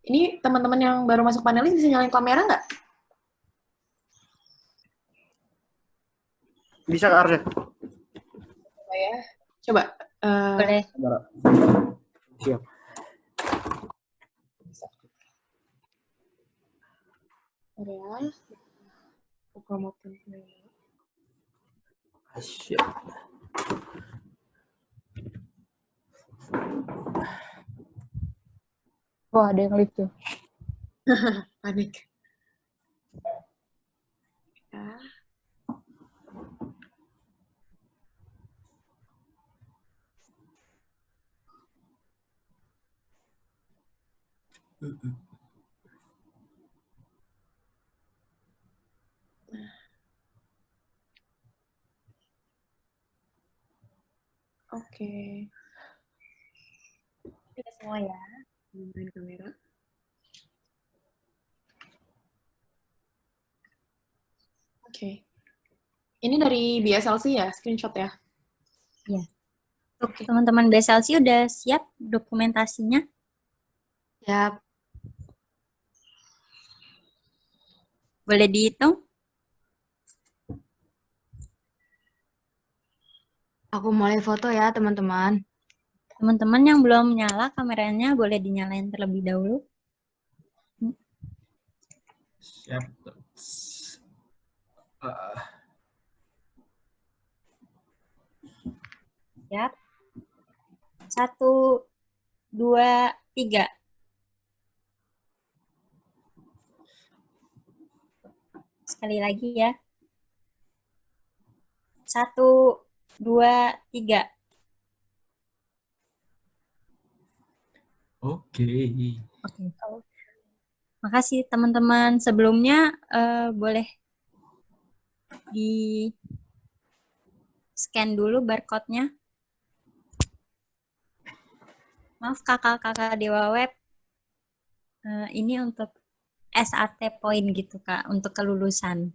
Ini teman-teman yang baru masuk panelis bisa nyalain kamera nggak? Bisa Kak Arya? Coba ya. Coba. Boleh. Siap. Karya. Aku promotin dulu. Siap. Wah, ada yang live tuh. Panik. Ya. Oke. Kita semua ya. Main kamera. Oke. Ini dari BSLC ya, screenshot ya? Iya. Untuk teman-teman BSLC udah siap dokumentasinya? Siap. Boleh dihitung? Aku mulai foto ya, teman-teman. Teman-teman yang belum nyala kameranya boleh dinyalain terlebih dahulu. Siap. Siap. 1, 2, 3. Sekali lagi ya. 1, 2, 3. Oke. Makasih teman-teman. Sebelumnya boleh di scan dulu barcode-nya. Maaf kakak-kakak Dewa Web. Ini untuk SAT point gitu Kak, untuk kelulusan.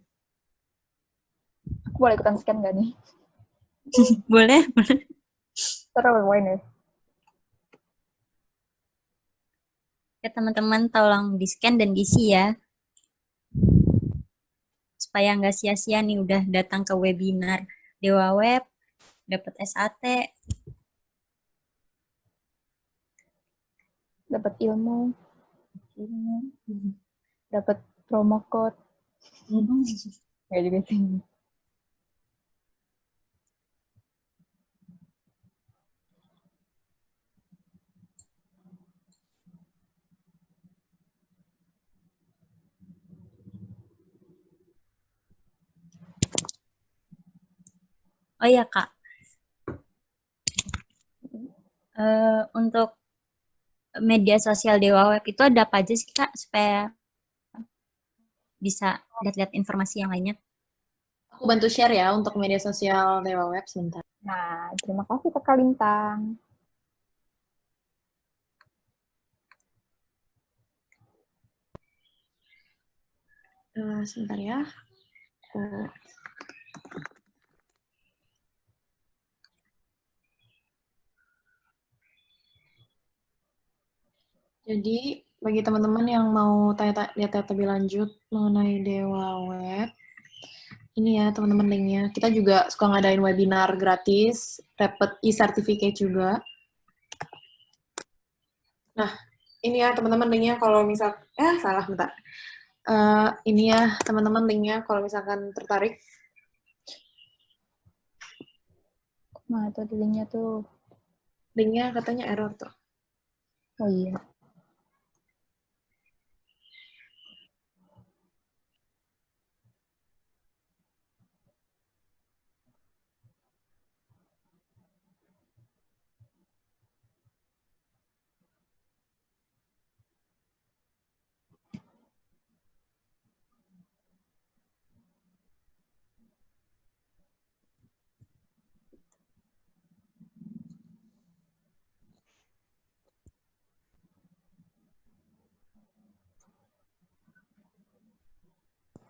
Aku boleh ikutan scan nggak nih? Boleh, boleh. Terus main ya. Ya teman-teman tolong di-scan dan diisi ya. Supaya nggak sia-sia nih udah datang ke webinar Dewa Web, dapat SAT. Dapat ilmu. Dapat promo code. Nggak juga sih. Oh iya Kak, untuk media sosial Dewa Web itu ada apa aja sih Kak supaya bisa lihat-lihat informasi yang lainnya? Aku bantu share ya untuk media sosial Dewa Web sebentar. Nah, terima kasih Kakak Lintang. Sebentar ya. Jadi, bagi teman-teman yang mau lihat lebih lanjut mengenai Dewa Web, ini ya teman-teman linknya. Kita juga suka ngadain webinar gratis, dapat e-certificate juga. Nah, ini ya teman-teman linknya kalau misal, salah bentar. Ini ya teman-teman linknya kalau misalkan tertarik. Nah, itu ada linknya tuh. Linknya katanya error tuh. Oh iya.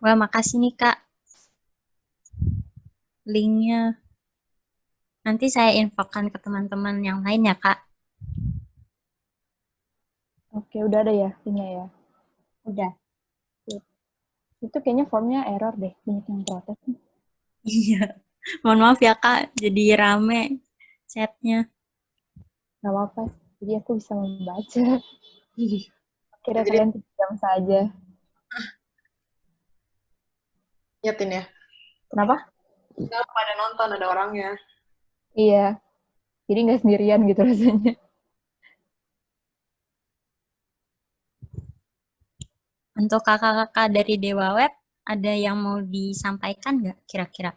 Wah, makasih nih Kak linknya. Nanti saya infokan ke teman-teman yang lain ya Kak. Oke, udah ada ya linknya ya. Udah. Itu kayaknya formnya error deh, banyak yang protes. Iya. Mohon maaf ya Kak, jadi rame chatnya. Gak apa-apa, jadi aku bisa membaca. Kira Jadi, kalian 3 jam saja. liatin ya. Kenapa? Kita pada nonton, ada orangnya. Iya, jadi nggak sendirian gitu rasanya. Untuk kakak-kakak dari Dewa Web, ada yang mau disampaikan nggak kira-kira?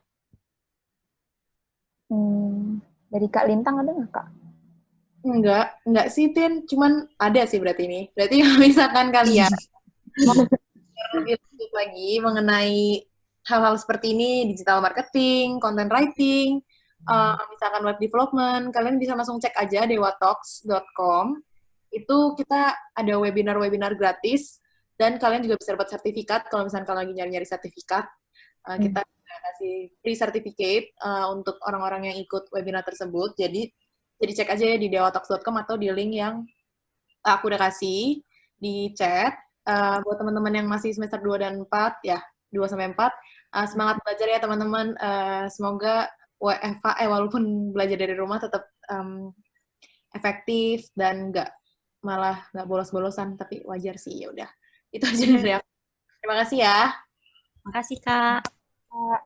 Dari Kak Lintang ada nggak, Kak? Enggak sih, Tin. Cuman ada sih berarti ini. Berarti kalau misalkan kalian mau belajar lebih lanjut lagi mengenai hal-hal seperti ini, digital marketing, content writing, misalkan web development, kalian bisa langsung cek aja dewatalks.com. Itu kita ada webinar-webinar gratis, dan kalian juga bisa dapat sertifikat kalau misalkan kalian lagi nyari-nyari sertifikat. Kita kasih free certificate untuk orang-orang yang ikut webinar tersebut. Jadi cek aja ya di dewatalks.com atau di link yang aku udah kasih di chat. Buat teman-teman yang masih semester 2 dan 4, ya, 2 sampai 4, semangat belajar ya teman-teman. Semoga WFH, walaupun belajar dari rumah tetap efektif dan malah nggak bolos-bolosan, tapi wajar sih, ya udah. Itu aja dari aku. Terima kasih ya. Makasih Kak. Kak.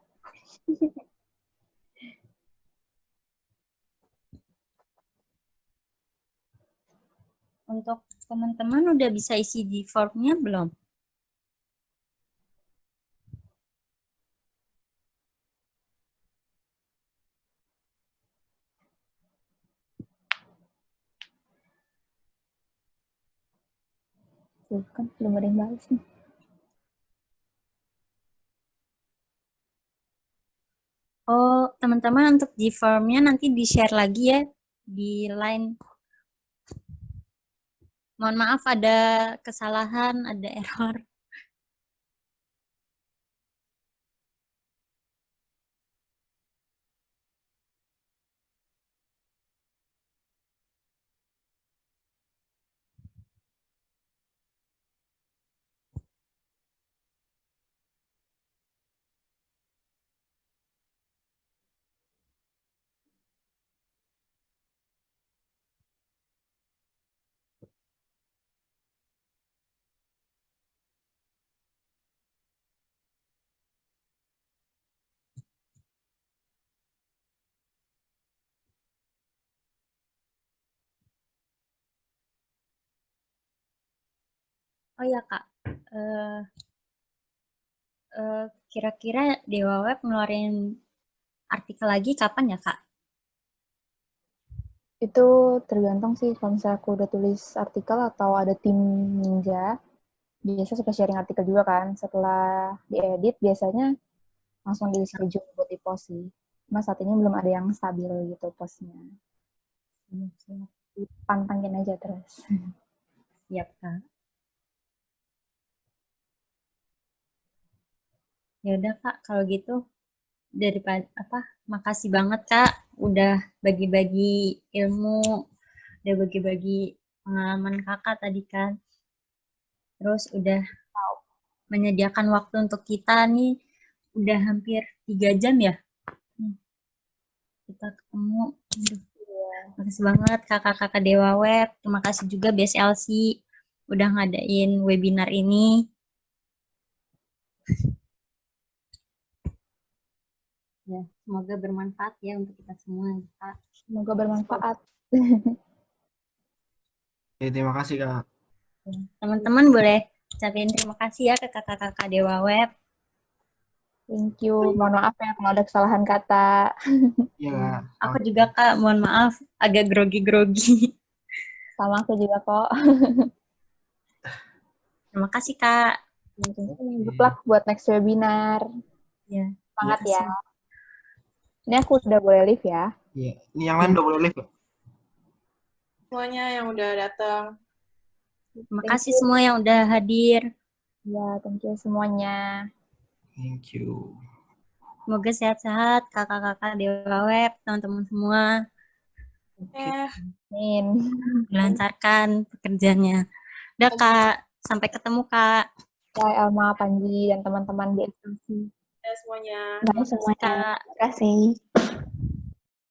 Untuk teman-teman udah bisa isi di formnya belum? Tuh, kan belum ada yang balas nih. Oh, teman-teman untuk di formnya nanti di-share lagi ya di line. Mohon maaf ada kesalahan, ada error. Oh ya Kak, kira-kira Dewa Web ngeluarin artikel lagi kapan ya, Kak? Itu tergantung sih, kalau misalnya aku udah tulis artikel atau ada tim ninja, biasa suka sharing artikel juga kan. Setelah diedit, biasanya langsung di schedule buat di-post sih. Cuma saat ini belum ada yang stabil gitu postnya. Siap. Pantangin aja terus. Siap, Kak. Ya udah, Kak, kalau gitu daripada makasih banget, Kak, udah bagi-bagi ilmu, udah bagi-bagi pengalaman Kakak tadi kan. Terus udah menyediakan waktu untuk kita nih, udah hampir 3 jam ya. Kita ketemu. Makasih banget kakak-kakak Dewa Web. Terima kasih juga BSLC udah ngadain webinar ini. Ya, semoga bermanfaat ya untuk kita semua, Kak. Semoga bermanfaat. Oke, terima kasih Kak. Teman-teman boleh ucapin terima kasih ya ke kakak-kakak Dewa Web. Thank you. Mohon maaf ya kalau ada kesalahan kata. Iya Kak. Aku juga, Kak, mohon maaf agak grogi-grogi. Sama aku juga kok. Terima kasih, Kak. Good luck buat next webinar. Ya, Semangat makasih. ya. Ini aku udah boleh live ya. Iya. Ini yang lain udah boleh live Kak? Semuanya yang udah datang. Terima kasih semua yang udah hadir. Ya, thank you semuanya. Thank you. Semoga sehat-sehat kakak-kakak Dewa Web, teman-teman semua. Amin. Dilancarkan pekerjaannya. Udah, Kak. Sampai ketemu, Kak. Bye Elma, Panji, dan teman-teman di SLC. Ya semuanya. Bye semuanya. Kak. Terima kasih.